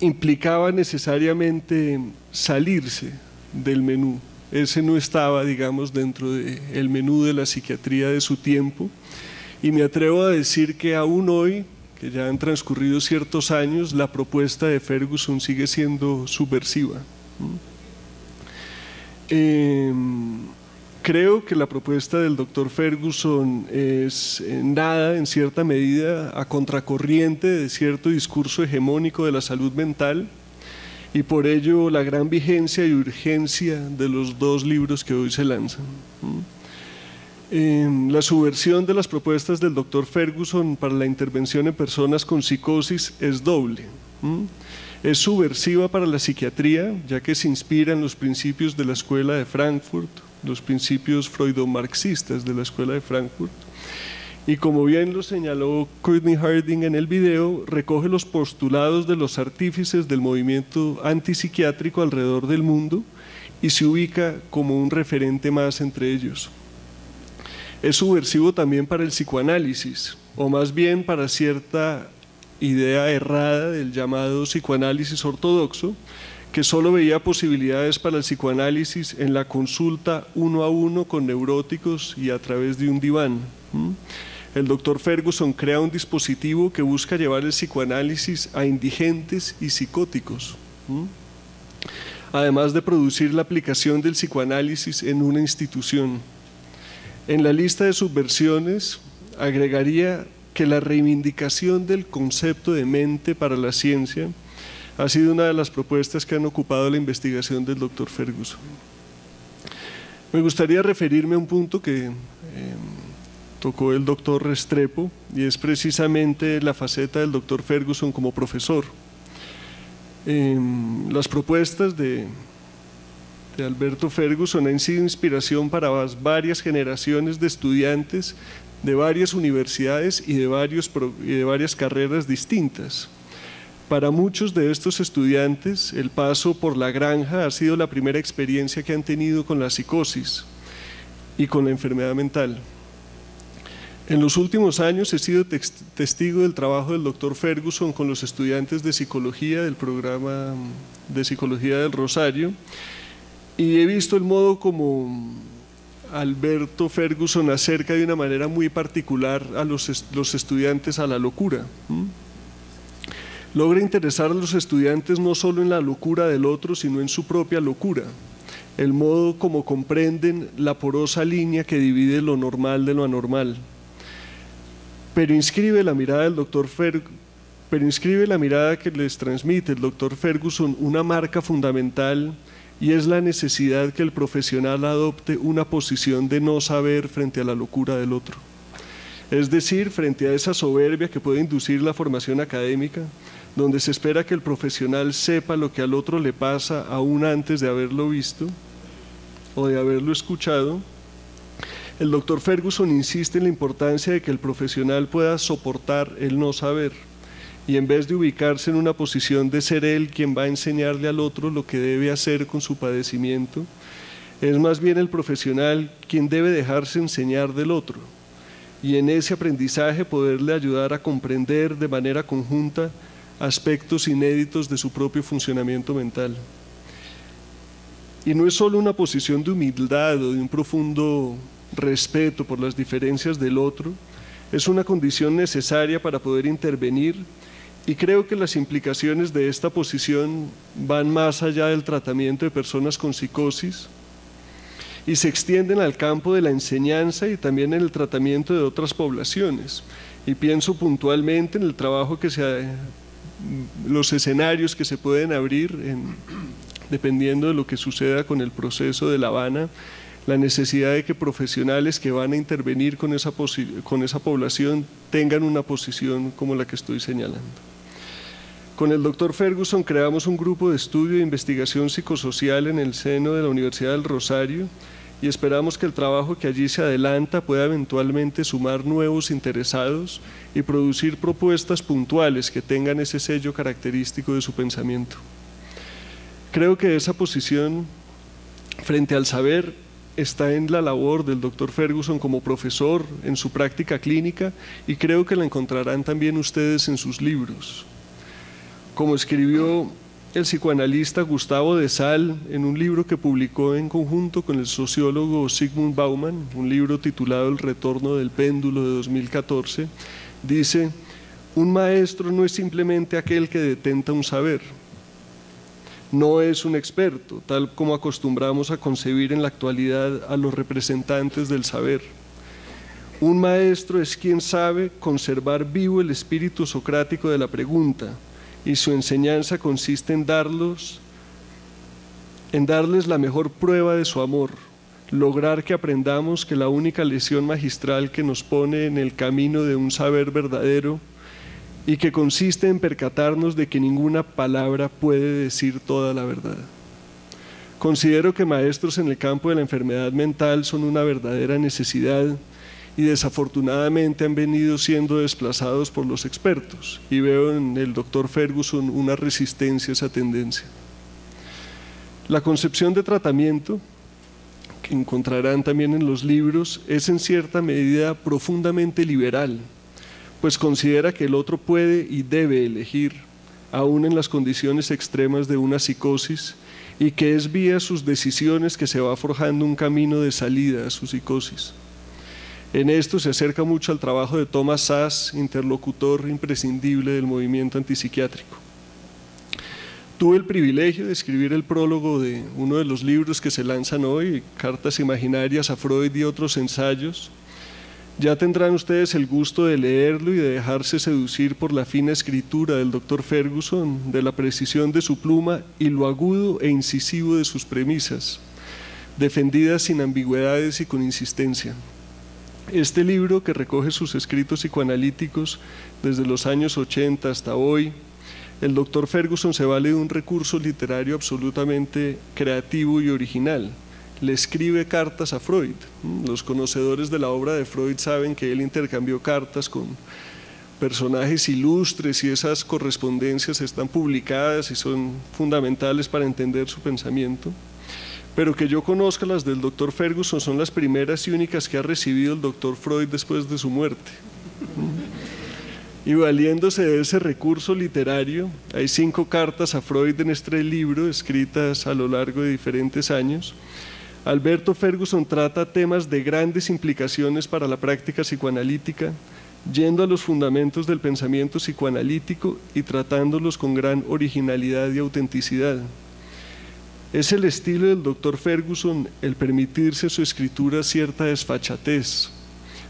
implicaba necesariamente salirse del menú. Ese no estaba, digamos, dentro del menú de la psiquiatría de su tiempo, y me atrevo a decir que aún hoy, que ya han transcurrido ciertos años, la propuesta de Ferguson sigue siendo subversiva. Creo que la propuesta del doctor Ferguson es en cierta medida, a contracorriente de cierto discurso hegemónico de la salud mental, y por ello la gran vigencia y urgencia de los 2 libros que hoy se lanzan. La subversión de las propuestas del doctor Ferguson para la intervención en personas con psicosis es doble. Es subversiva para la psiquiatría, ya que se inspira en los principios de la Escuela de Frankfurt, los principios freudomarxistas de la Escuela de Frankfurt, y como bien lo señaló Courtney Harding en el video, recoge los postulados de los artífices del movimiento antipsiquiátrico alrededor del mundo y se ubica como un referente más entre ellos. Es subversivo también para el psicoanálisis, o más bien para cierta idea errada del llamado psicoanálisis ortodoxo, que solo veía posibilidades para el psicoanálisis en la consulta 1 a 1 con neuróticos y a través de un diván. El doctor Ferguson crea un dispositivo que busca llevar el psicoanálisis a indigentes y psicóticos, además de producir la aplicación del psicoanálisis en una institución. En la lista de subversiones agregaría que la reivindicación del concepto de mente para la ciencia ha sido una de las propuestas que han ocupado la investigación del doctor Ferguson. Me gustaría referirme a un punto que tocó el doctor Restrepo, y es precisamente la faceta del doctor Ferguson como profesor. Las propuestas de Alberto Ferguson han sido inspiración para varias generaciones de estudiantes de varias universidades y de varias carreras distintas. Para muchos de estos estudiantes, el paso por la granja ha sido la primera experiencia que han tenido con la psicosis y con la enfermedad mental. En los últimos años he sido testigo del trabajo del doctor Ferguson con los estudiantes de psicología del programa de psicología del Rosario, y he visto el modo como Alberto Ferguson acerca de una manera muy particular a los estudiantes a la locura. Logra interesar a los estudiantes no solo en la locura del otro, sino en su propia locura, el modo como comprenden la porosa línea que divide lo normal de lo anormal. Pero inscribe la mirada que les transmite el doctor Ferguson una marca fundamental, y es la necesidad que el profesional adopte una posición de no saber frente a la locura del otro. Es decir, frente a esa soberbia que puede inducir la formación académica, donde se espera que el profesional sepa lo que al otro le pasa aún antes de haberlo visto o de haberlo escuchado, el doctor Ferguson insiste en la importancia de que el profesional pueda soportar el no saber, y en vez de ubicarse en una posición de ser él quien va a enseñarle al otro lo que debe hacer con su padecimiento, es más bien el profesional quien debe dejarse enseñar del otro, y en ese aprendizaje poderle ayudar a comprender de manera conjunta aspectos inéditos de su propio funcionamiento mental. Y no es solo una posición de humildad o de un profundo respeto por las diferencias del otro, es una condición necesaria para poder intervenir, y creo que las implicaciones de esta posición van más allá del tratamiento de personas con psicosis y se extienden al campo de la enseñanza y también en el tratamiento de otras poblaciones. Y pienso puntualmente en el trabajo los escenarios que se pueden abrir dependiendo de lo que suceda con el proceso de La Habana, la necesidad de que profesionales que van a intervenir con esa población tengan una posición como la que estoy señalando. Con el doctor Ferguson creamos un grupo de estudio e investigación psicosocial en el seno de la Universidad del Rosario, y esperamos que el trabajo que allí se adelanta pueda eventualmente sumar nuevos interesados y producir propuestas puntuales que tengan ese sello característico de su pensamiento. Creo que esa posición frente al saber está en la labor del doctor Ferguson como profesor en su práctica clínica, y creo que la encontrarán también ustedes en sus libros. Como escribió el psicoanalista Gustavo de Sal en un libro que publicó en conjunto con el sociólogo Zygmunt Bauman, un libro titulado El retorno del péndulo de 2014, dice: un maestro no es simplemente aquel que detenta un saber, no es un experto, tal como acostumbramos a concebir en la actualidad a los representantes del saber. Un maestro es quien sabe conservar vivo el espíritu socrático de la pregunta, y su enseñanza consiste en darles la mejor prueba de su amor, lograr que aprendamos que la única lección magistral que nos pone en el camino de un saber verdadero, y que consiste en percatarnos de que ninguna palabra puede decir toda la verdad. Considero que maestros en el campo de la enfermedad mental son una verdadera necesidad, y desafortunadamente han venido siendo desplazados por los expertos, y veo en el doctor Ferguson una resistencia a esa tendencia. La concepción de tratamiento, que encontrarán también en los libros, es en cierta medida profundamente liberal, pues considera que el otro puede y debe elegir, aún en las condiciones extremas de una psicosis, y que es vía sus decisiones que se va forjando un camino de salida a su psicosis. En esto se acerca mucho al trabajo de Thomas Szasz, interlocutor imprescindible del movimiento antipsiquiátrico. Tuve el privilegio de escribir el prólogo de uno de los libros que se lanzan hoy, Cartas Imaginarias a Freud y otros ensayos. Ya tendrán ustedes el gusto de leerlo y de dejarse seducir por la fina escritura del Dr. Ferguson, de la precisión de su pluma y lo agudo e incisivo de sus premisas, defendidas sin ambigüedades y con insistencia. Este libro, que recoge sus escritos psicoanalíticos desde los años 80 hasta hoy, el Dr. Ferguson se vale de un recurso literario absolutamente creativo y original. Le escribe cartas a Freud. Los conocedores de la obra de Freud saben que él intercambió cartas con personajes ilustres y esas correspondencias están publicadas y son fundamentales para entender su pensamiento. Pero que yo conozca, las del Dr. Ferguson son las primeras y únicas que ha recibido el Dr. Freud después de su muerte. Y valiéndose de ese recurso literario, hay 5 cartas a Freud en este libro, escritas a lo largo de diferentes años. Alberto Ferguson trata temas de grandes implicaciones para la práctica psicoanalítica, yendo a los fundamentos del pensamiento psicoanalítico y tratándolos con gran originalidad y autenticidad. Es el estilo del Dr. Ferguson el permitirse en su escritura cierta desfachatez,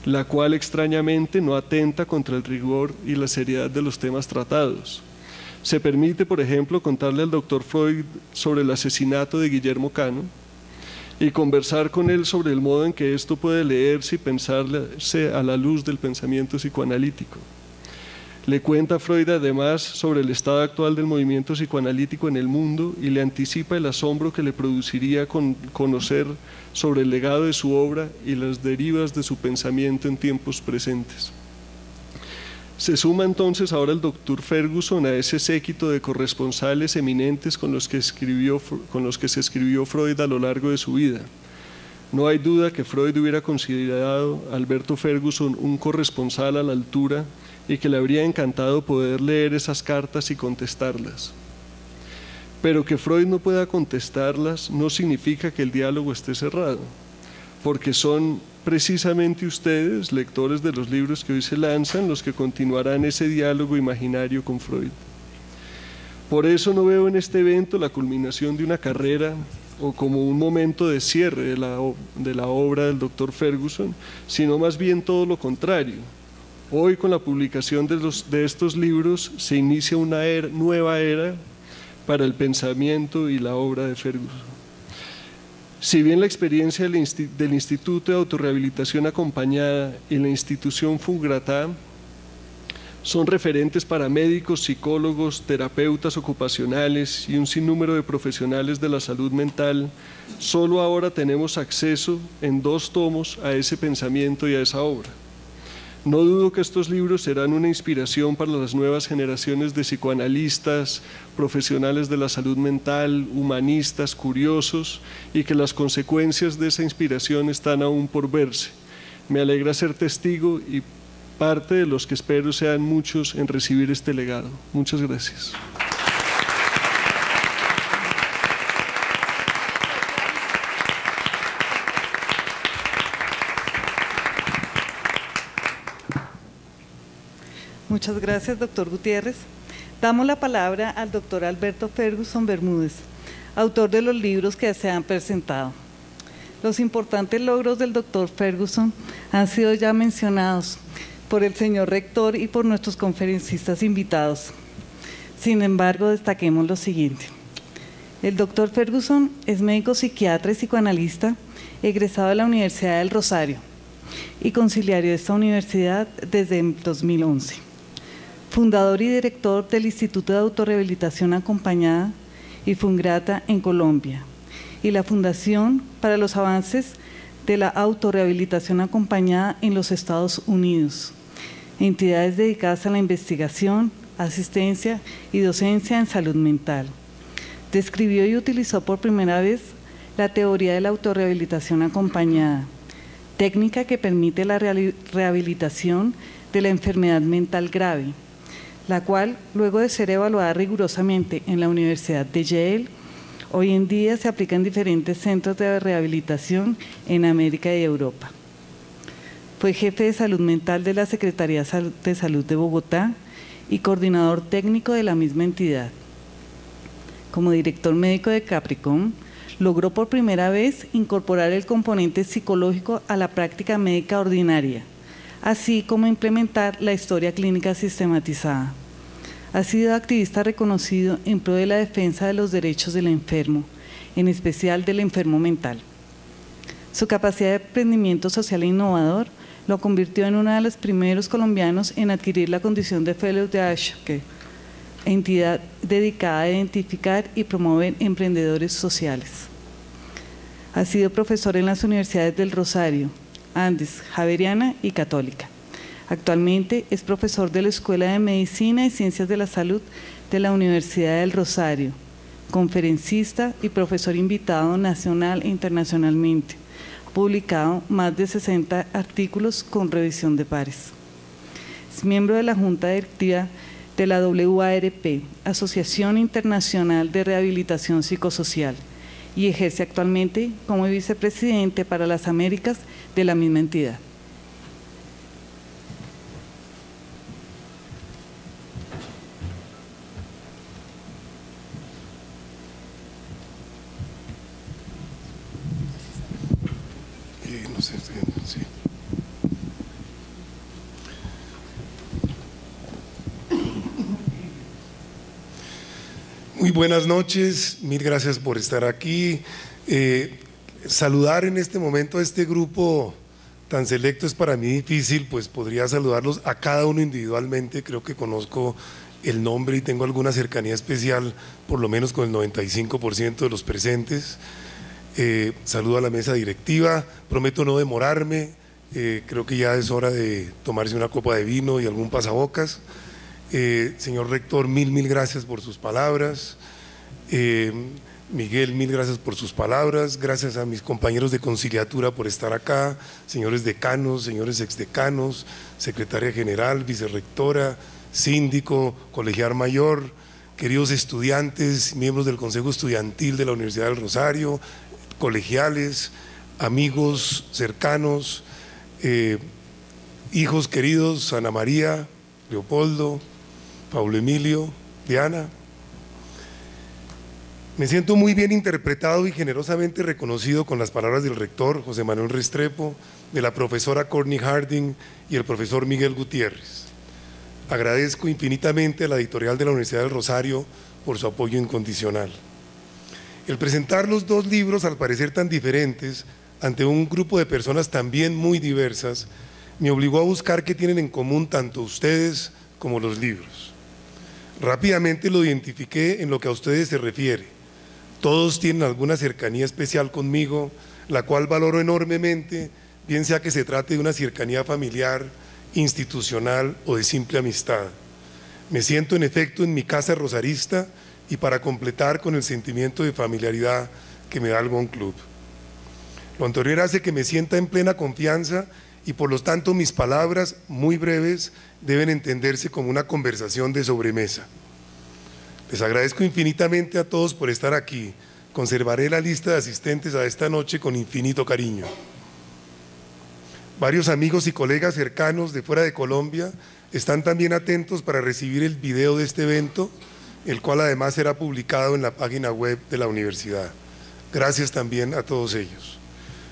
la cual extrañamente no atenta contra el rigor y la seriedad de los temas tratados. Se permite, por ejemplo, contarle al Dr. Freud sobre el asesinato de Guillermo Cano y conversar con él sobre el modo en que esto puede leerse y pensarse a la luz del pensamiento psicoanalítico. Le cuenta a Freud además sobre el estado actual del movimiento psicoanalítico en el mundo y le anticipa el asombro que le produciría conocer sobre el legado de su obra y las derivas de su pensamiento en tiempos presentes. Se suma entonces ahora el Dr. Ferguson a ese séquito de corresponsales eminentes con los que se escribió Freud a lo largo de su vida. No hay duda que Freud hubiera considerado a Alberto Ferguson un corresponsal a la altura y que le habría encantado poder leer esas cartas y contestarlas. Pero que Freud no pueda contestarlas no significa que el diálogo esté cerrado, porque son precisamente ustedes, lectores de los libros que hoy se lanzan, los que continuarán ese diálogo imaginario con Freud. Por eso no veo en este evento la culminación de una carrera o como un momento de cierre de la obra del Dr. Ferguson, sino más bien todo lo contrario. Hoy, con la publicación de estos libros, se inicia una nueva era para el pensamiento y la obra de Ferguson. Si bien la experiencia del Instituto de Autorrehabilitación Acompañada y la institución Fungratá son referentes para médicos, psicólogos, terapeutas ocupacionales y un sinnúmero de profesionales de la salud mental, solo ahora tenemos acceso en 2 tomos a ese pensamiento y a esa obra. No dudo que estos libros serán una inspiración para las nuevas generaciones de psicoanalistas, profesionales de la salud mental, humanistas, curiosos, y que las consecuencias de esa inspiración están aún por verse. Me alegra ser testigo y parte de los que espero sean muchos en recibir este legado. Muchas gracias. Muchas gracias, doctor Gutiérrez. Damos la palabra al doctor Alberto Ferguson Bermúdez, autor de los libros que se han presentado. Los importantes logros del doctor Ferguson han sido ya mencionados por el señor rector y por nuestros conferencistas invitados. Sin embargo, destaquemos lo siguiente. El doctor Ferguson es médico psiquiatra y psicoanalista egresado de la Universidad del Rosario y conciliario de esta universidad desde 2011. Fundador y director del Instituto de Autorrehabilitación Acompañada y Fungrata en Colombia, y la Fundación para los Avances de la Autorrehabilitación Acompañada en los Estados Unidos, entidades dedicadas a la investigación, asistencia y docencia en salud mental. Describió y utilizó por primera vez la teoría de la autorrehabilitación acompañada, técnica que permite la rehabilitación de la enfermedad mental grave, la cual, luego de ser evaluada rigurosamente en la Universidad de Yale, hoy en día se aplica en diferentes centros de rehabilitación en América y Europa. Fue jefe de salud mental de la Secretaría de Salud de Bogotá y coordinador técnico de la misma entidad. Como director médico de Capricorn, logró por primera vez incorporar el componente psicológico a la práctica médica ordinaria, así como implementar la historia clínica sistematizada. Ha sido activista reconocido en pro de la defensa de los derechos del enfermo, en especial del enfermo mental. Su capacidad de emprendimiento social e innovador lo convirtió en uno de los primeros colombianos en adquirir la condición de Fellow de Ashke, entidad dedicada a identificar y promover emprendedores sociales. Ha sido profesor en las universidades del Rosario, Andes, Javeriana y Católica. Actualmente es profesor de la Escuela de Medicina y Ciencias de la Salud de la Universidad del Rosario, conferencista y profesor invitado nacional e internacionalmente. Ha publicado más de 60 artículos con revisión de pares. Es miembro de la Junta Directiva de la WARP, Asociación Internacional de Rehabilitación Psicosocial, y ejerce actualmente como vicepresidente para las Américas de la misma entidad. No sé, sí. Muy buenas noches, mil gracias por estar aquí. Saludar en este momento a este grupo tan selecto es para mí difícil, pues podría saludarlos a cada uno individualmente. Creo que conozco el nombre y tengo alguna cercanía especial, por lo menos con el 95% de los presentes. Saludo a la mesa directiva, prometo no demorarme, creo que ya es hora de tomarse una copa de vino y algún pasabocas. Señor rector, mil gracias por sus palabras. Miguel, mil gracias por sus palabras. Gracias a mis compañeros de conciliatura por estar acá, señores decanos, señores exdecanos, secretaria general, vicerrectora, síndico, colegial mayor, queridos estudiantes, miembros del Consejo Estudiantil de la Universidad del Rosario, colegiales, amigos cercanos, hijos queridos, Ana María, Leopoldo, Paulo Emilio, Diana. Me siento muy bien interpretado y generosamente reconocido con las palabras del rector José Manuel Restrepo, de la profesora Courtney Harding y el profesor Miguel Gutiérrez. Agradezco infinitamente a la editorial de la Universidad del Rosario por su apoyo incondicional. El presentar los dos libros, al parecer tan diferentes, ante un grupo de personas también muy diversas, me obligó a buscar qué tienen en común tanto ustedes como los libros. Rápidamente lo identifiqué en lo que a ustedes se refiere. Todos tienen alguna cercanía especial conmigo, la cual valoro enormemente, bien sea que se trate de una cercanía familiar, institucional o de simple amistad. Me siento en efecto en mi casa rosarista y para completar con el sentimiento de familiaridad que me da el Gon Club. Lo anterior hace que me sienta en plena confianza y por lo tanto mis palabras, muy breves, deben entenderse como una conversación de sobremesa. Les agradezco infinitamente a todos por estar aquí. Conservaré la lista de asistentes a esta noche con infinito cariño. Varios amigos y colegas cercanos de fuera de Colombia están también atentos para recibir el video de este evento, el cual además será publicado en la página web de la universidad. Gracias también a todos ellos.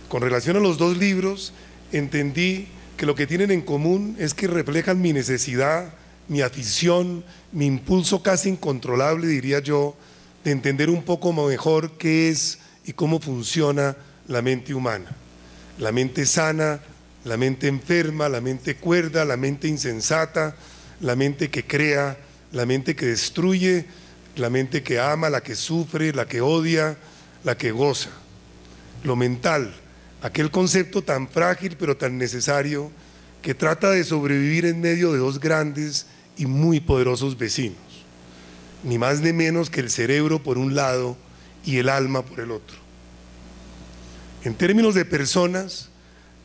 Con relación a los dos libros, entendí que lo que tienen en común es que reflejan mi necesidad, mi afición, mi impulso casi incontrolable, diría yo, de entender un poco mejor qué es y cómo funciona la mente humana. La mente sana, la mente enferma, la mente cuerda, la mente insensata, la mente que crea, la mente que destruye, la mente que ama, la que sufre, la que odia, la que goza. Lo mental, aquel concepto tan frágil pero tan necesario que trata de sobrevivir en medio de dos grandes y muy poderosos vecinos, ni más ni menos que el cerebro por un lado y el alma por el otro. En términos de personas,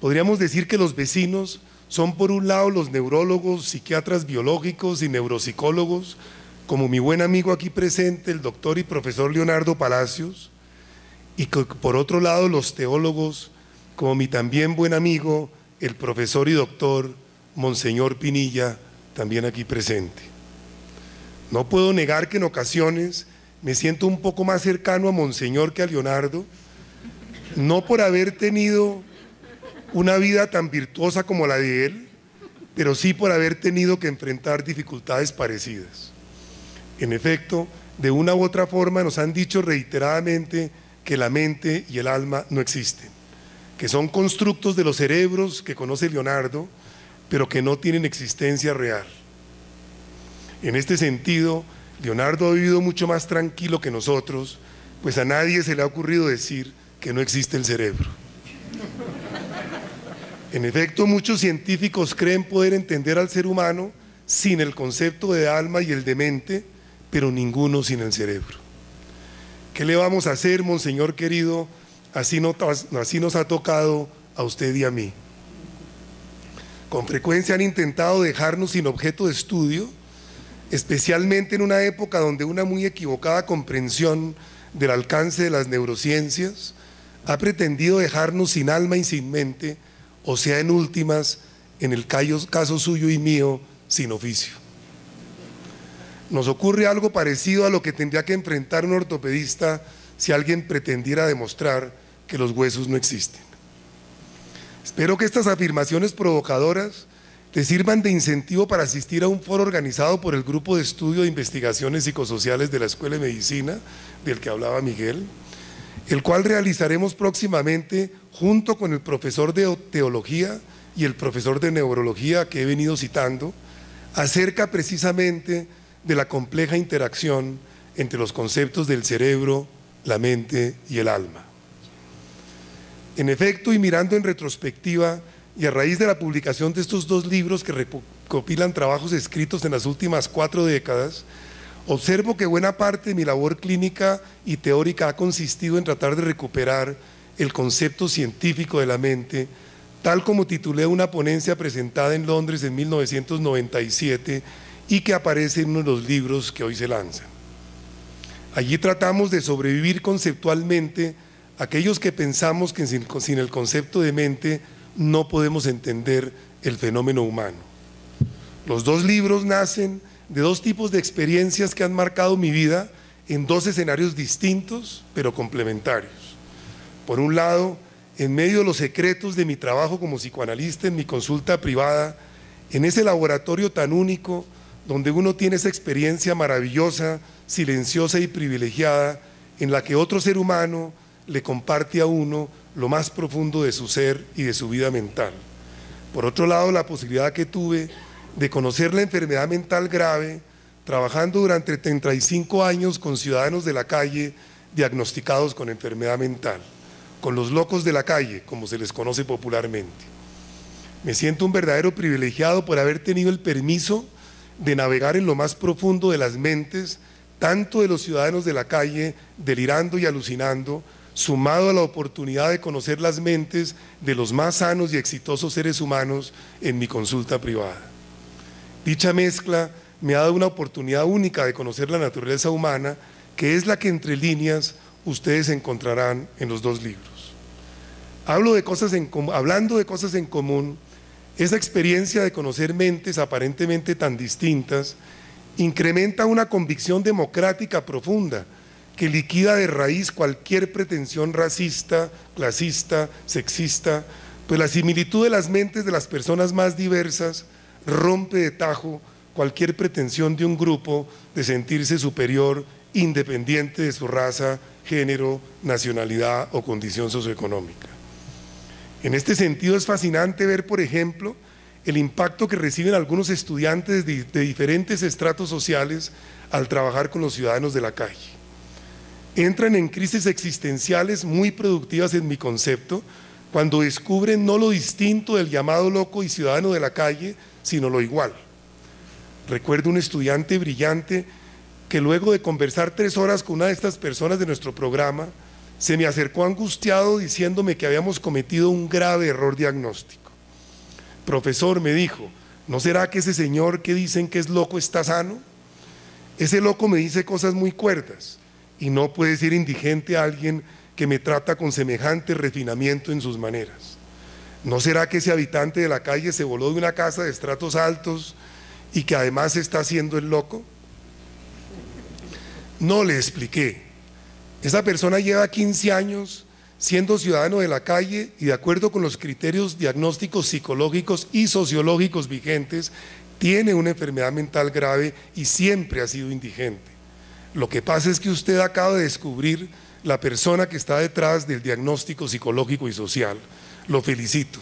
Podríamos decir que los vecinos son por un lado los neurólogos, psiquiatras biológicos y neuropsicólogos, como mi buen amigo aquí presente, el doctor y profesor Leonardo Palacios, y por otro lado los teólogos, como mi también buen amigo, el profesor y doctor Monseñor Pinilla, también aquí presente. No puedo negar que en ocasiones me siento un poco más cercano a Monseñor que a Leonardo, no por haber tenido una vida tan virtuosa como la de él, pero sí por haber tenido que enfrentar dificultades parecidas. En efecto, de una u otra forma nos han dicho reiteradamente que la mente y el alma no existen, que son constructos de los cerebros que conoce Leonardo, pero que no tienen existencia real. En este sentido, Leonardo ha vivido mucho más tranquilo que nosotros, pues a nadie se le ha ocurrido decir que no existe el cerebro. En efecto, muchos científicos creen poder entender al ser humano sin el concepto de alma y el de mente, pero ninguno sin el cerebro. ¿Qué le vamos a hacer, Monseñor querido? Así nos ha tocado a usted y a mí. Con frecuencia han intentado dejarnos sin objeto de estudio, especialmente en una época donde una muy equivocada comprensión del alcance de las neurociencias ha pretendido dejarnos sin alma y sin mente, o sea, en últimas, en el caso suyo y mío, sin oficio. Nos ocurre algo parecido a lo que tendría que enfrentar un ortopedista si alguien pretendiera demostrar que los huesos no existen. Espero que estas afirmaciones provocadoras te sirvan de incentivo para asistir a un foro organizado por el Grupo de Estudio de Investigaciones Psicosociales de la Escuela de Medicina, del que hablaba Miguel, el cual realizaremos próximamente junto con el profesor de Teología y el profesor de Neurología que he venido citando, acerca precisamente de la compleja interacción entre los conceptos del cerebro, la mente y el alma. En efecto, y mirando en retrospectiva, y a raíz de la publicación de estos dos libros que recopilan trabajos escritos en las últimas 4 décadas, observo que buena parte de mi labor clínica y teórica ha consistido en tratar de recuperar el concepto científico de la mente, tal como titulé una ponencia presentada en Londres en 1997 y que aparece en uno de los libros que hoy se lanzan. Allí tratamos de sobrevivir conceptualmente aquellos que pensamos que sin el concepto de mente no podemos entender el fenómeno humano. Los dos libros nacen de dos tipos de experiencias que han marcado mi vida en dos escenarios distintos pero complementarios. Por un lado, en medio de los secretos de mi trabajo como psicoanalista en mi consulta privada, en ese laboratorio tan único donde uno tiene esa experiencia maravillosa, silenciosa y privilegiada en la que otro ser humano le comparte a uno lo más profundo de su ser y de su vida mental. Por otro lado, la posibilidad que tuve de conocer la enfermedad mental grave, trabajando durante 35 años con ciudadanos de la calle diagnosticados con enfermedad mental, con los locos de la calle, como se les conoce popularmente. Me siento un verdadero privilegiado por haber tenido el permiso de navegar en lo más profundo de las mentes, tanto de los ciudadanos de la calle, delirando y alucinando, sumado a la oportunidad de conocer las mentes de los más sanos y exitosos seres humanos en mi consulta privada. Dicha mezcla me ha dado una oportunidad única de conocer la naturaleza humana, que es la que entre líneas ustedes encontrarán en los dos libros. Hablando de cosas en común, esa experiencia de conocer mentes aparentemente tan distintas incrementa una convicción democrática profunda que liquida de raíz cualquier pretensión racista, clasista, sexista, pues la similitud de las mentes de las personas más diversas rompe de tajo cualquier pretensión de un grupo de sentirse superior independiente de su raza, género, nacionalidad o condición socioeconómica. En este sentido es fascinante ver, por ejemplo, el impacto que reciben algunos estudiantes de diferentes estratos sociales al trabajar con los ciudadanos de la calle. Entran en crisis existenciales muy productivas en mi concepto cuando descubren no lo distinto del llamado loco y ciudadano de la calle, sino lo igual. Recuerdo un estudiante brillante que luego de conversar 3 horas con una de estas personas de nuestro programa, Se me acercó angustiado diciéndome que habíamos cometido un grave error diagnóstico. Profesor, me dijo, ¿no será que ese señor que dicen que es loco está sano? Ese loco me dice cosas muy cuerdas y no puede ser indigente a alguien que me trata con semejante refinamiento en sus maneras. ¿No será que ese habitante de la calle se voló de una casa de estratos altos y que además está haciendo el loco? No le expliqué. Esa persona lleva 15 años siendo ciudadano de la calle y de acuerdo con los criterios diagnósticos psicológicos y sociológicos vigentes, tiene una enfermedad mental grave y siempre ha sido indigente. Lo que pasa es que usted acaba de descubrir la persona que está detrás del diagnóstico psicológico y social. Lo felicito.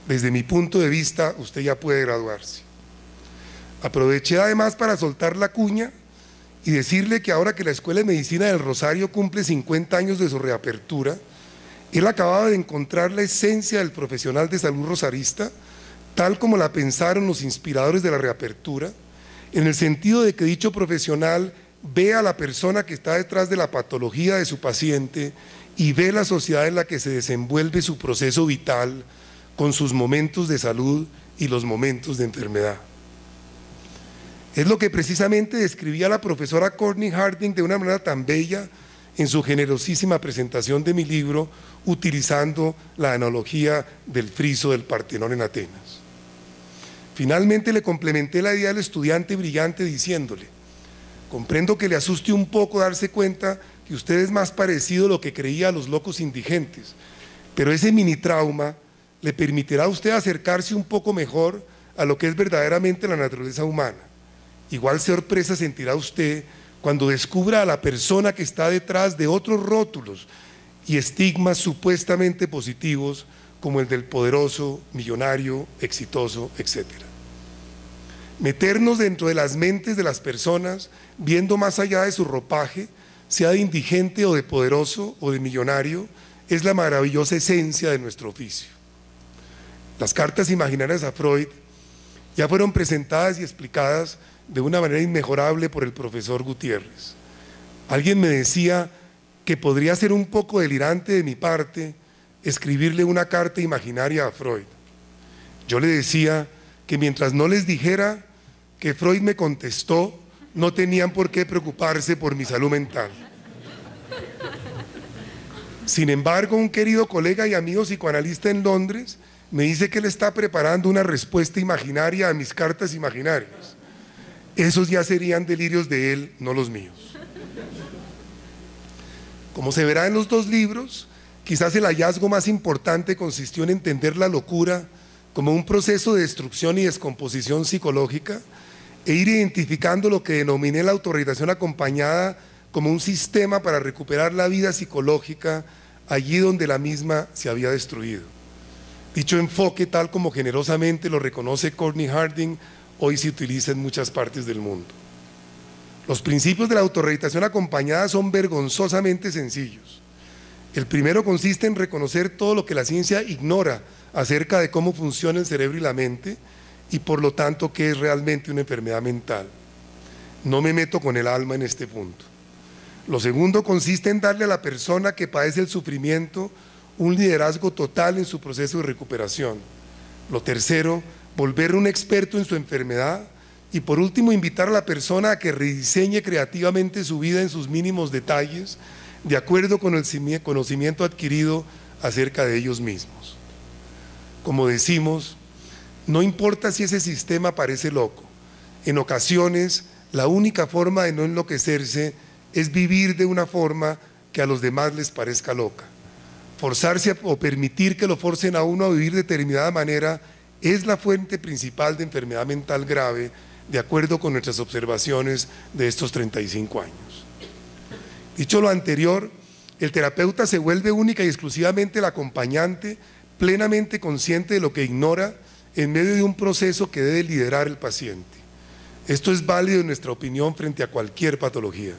Desde mi punto de vista, usted ya puede graduarse. Aproveché además para soltar la cuña y decirle que ahora que la Escuela de Medicina del Rosario cumple 50 años de su reapertura, él acababa de encontrar la esencia del profesional de salud rosarista, tal como la pensaron los inspiradores de la reapertura, en el sentido de que dicho profesional ve a la persona que está detrás de la patología de su paciente y ve la sociedad en la que se desenvuelve su proceso vital con sus momentos de salud y los momentos de enfermedad. Es lo que precisamente describía la profesora Courtney Harding de una manera tan bella en su generosísima presentación de mi libro, utilizando la analogía del friso del Partenón en Atenas. Finalmente le complementé la idea al estudiante brillante diciéndole: comprendo que le asuste un poco darse cuenta que usted es más parecido a lo que creía a los locos indigentes, pero ese mini trauma le permitirá a usted acercarse un poco mejor a lo que es verdaderamente la naturaleza humana. Igual sorpresa sentirá usted cuando descubra a la persona que está detrás de otros rótulos y estigmas supuestamente positivos como el del poderoso, millonario, exitoso, etc. Meternos dentro de las mentes de las personas, viendo más allá de su ropaje, sea de indigente o de poderoso o de millonario, es la maravillosa esencia de nuestro oficio. Las cartas imaginarias a Freud ya fueron presentadas y explicadas de una manera inmejorable por el profesor Gutiérrez. Alguien me decía que podría ser un poco delirante de mi parte escribirle una carta imaginaria a Freud. Yo le decía que mientras no les dijera que Freud me contestó, no tenían por qué preocuparse por mi salud mental. Sin embargo, un querido colega y amigo psicoanalista en Londres me dice que él está preparando una respuesta imaginaria a mis cartas imaginarias. Esos ya serían delirios de él, no los míos. Como se verá en los dos libros, quizás el hallazgo más importante consistió en entender la locura como un proceso de destrucción y descomposición psicológica e ir identificando lo que denominé la autorrealización acompañada como un sistema para recuperar la vida psicológica allí donde la misma se había destruido. Dicho enfoque, tal como generosamente lo reconoce Courtney Harding, hoy se utiliza en muchas partes del mundo. Los principios de la autorrealización acompañada son vergonzosamente sencillos. El primero consiste en reconocer todo lo que la ciencia ignora acerca de cómo funciona el cerebro y la mente y por lo tanto qué es realmente una enfermedad mental. No me meto con el alma en este punto. Lo segundo consiste en darle a la persona que padece el sufrimiento un liderazgo total en su proceso de recuperación. Lo tercero, volver un experto en su enfermedad y por último invitar a la persona a que rediseñe creativamente su vida en sus mínimos detalles de acuerdo con el conocimiento adquirido acerca de ellos mismos. Como decimos, no importa si ese sistema parece loco, en ocasiones la única forma de no enloquecerse es vivir de una forma que a los demás les parezca loca. Forzarse o permitir que lo forcen a uno a vivir de determinada manera es la fuente principal de enfermedad mental grave, de acuerdo con nuestras observaciones de estos 35 años. Dicho lo anterior, el terapeuta se vuelve única y exclusivamente el acompañante, plenamente consciente de lo que ignora en medio de un proceso que debe liderar el paciente. Esto es válido en nuestra opinión frente a cualquier patología.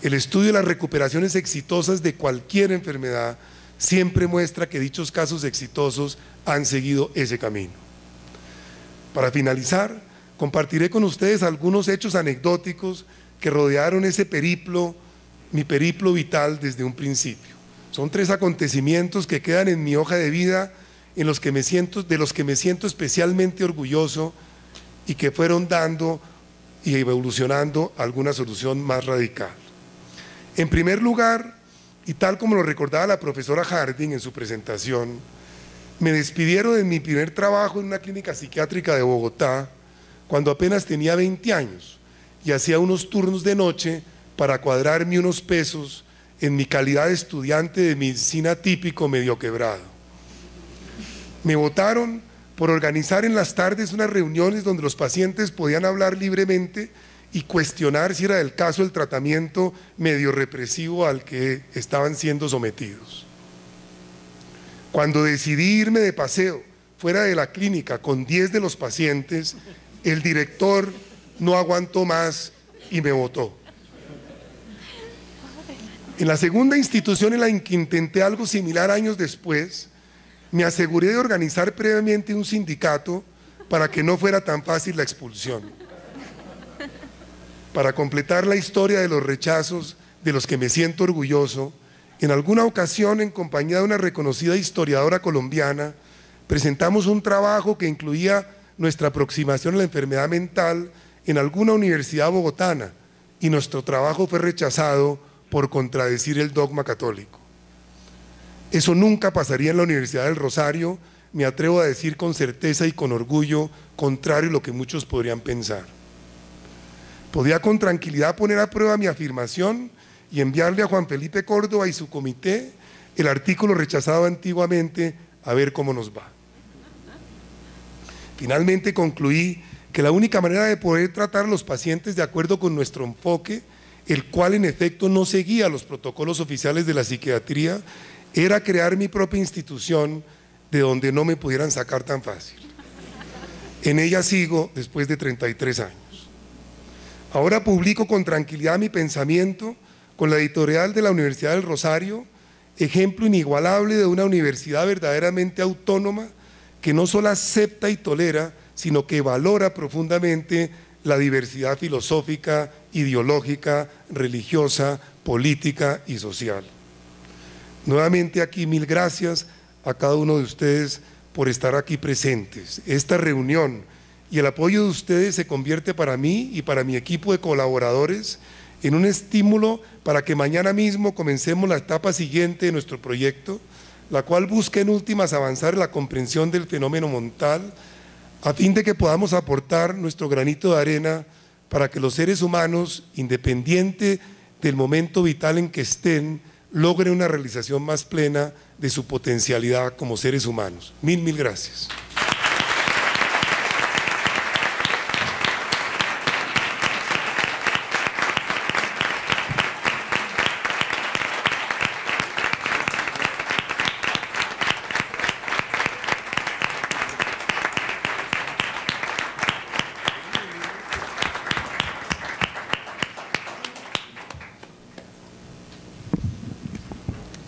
El estudio de las recuperaciones exitosas de cualquier enfermedad siempre muestra que dichos casos exitosos han seguido ese camino. Para finalizar, compartiré con ustedes algunos hechos anecdóticos que rodearon ese periplo, mi periplo vital desde un principio. Son 3 acontecimientos que quedan en mi hoja de vida de los que me siento especialmente orgulloso y que fueron dando y evolucionando a alguna solución más radical. En primer lugar, y tal como lo recordaba la profesora Harding en su presentación, me despidieron de mi primer trabajo en una clínica psiquiátrica de Bogotá cuando apenas tenía 20 años y hacía unos turnos de noche para cuadrarme unos pesos en mi calidad de estudiante de medicina típico medio quebrado. Me votaron por organizar en las tardes unas reuniones donde los pacientes podían hablar libremente y cuestionar si era el caso el tratamiento medio represivo al que estaban siendo sometidos. Cuando decidí irme de paseo fuera de la clínica con 10 de los pacientes, el director no aguantó más y me votó. En la segunda institución en la que intenté algo similar años después, me aseguré de organizar previamente un sindicato para que no fuera tan fácil la expulsión. Para completar la historia de los rechazos de los que me siento orgulloso, en alguna ocasión, en compañía de una reconocida historiadora colombiana, presentamos un trabajo que incluía nuestra aproximación a la enfermedad mental en alguna universidad bogotana, y nuestro trabajo fue rechazado por contradecir el dogma católico. Eso nunca pasaría en la Universidad del Rosario, me atrevo a decir con certeza y con orgullo, contrario a lo que muchos podrían pensar. Podía con tranquilidad poner a prueba mi afirmación y enviarle a Juan Felipe Córdoba y su comité el artículo rechazado antiguamente, a ver cómo nos va. Finalmente concluí que la única manera de poder tratar a los pacientes de acuerdo con nuestro enfoque, el cual en efecto no seguía los protocolos oficiales de la psiquiatría, era crear mi propia institución de donde no me pudieran sacar tan fácil. En ella sigo después de 33 años. Ahora publico con tranquilidad mi pensamiento con la editorial de la Universidad del Rosario, ejemplo inigualable de una universidad verdaderamente autónoma que no solo acepta y tolera, sino que valora profundamente la diversidad filosófica, ideológica, religiosa, política y social. Nuevamente aquí, mil gracias a cada uno de ustedes por estar aquí presentes. Esta reunión y el apoyo de ustedes se convierte para mí y para mi equipo de colaboradores en un estímulo para que mañana mismo comencemos la etapa siguiente de nuestro proyecto, la cual busca en últimas avanzar en la comprensión del fenómeno mental, a fin de que podamos aportar nuestro granito de arena para que los seres humanos, independiente del momento vital en que estén, logren una realización más plena de su potencialidad como seres humanos. Mil gracias.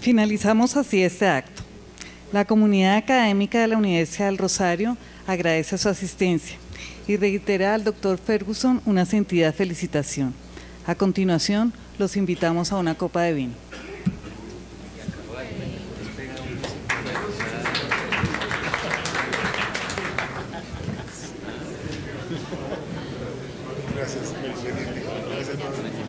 Finalizamos así este acto. La comunidad académica de la Universidad del Rosario agradece su asistencia y reitera al doctor Ferguson una sentida felicitación. A continuación, los invitamos a una copa de vino. Gracias.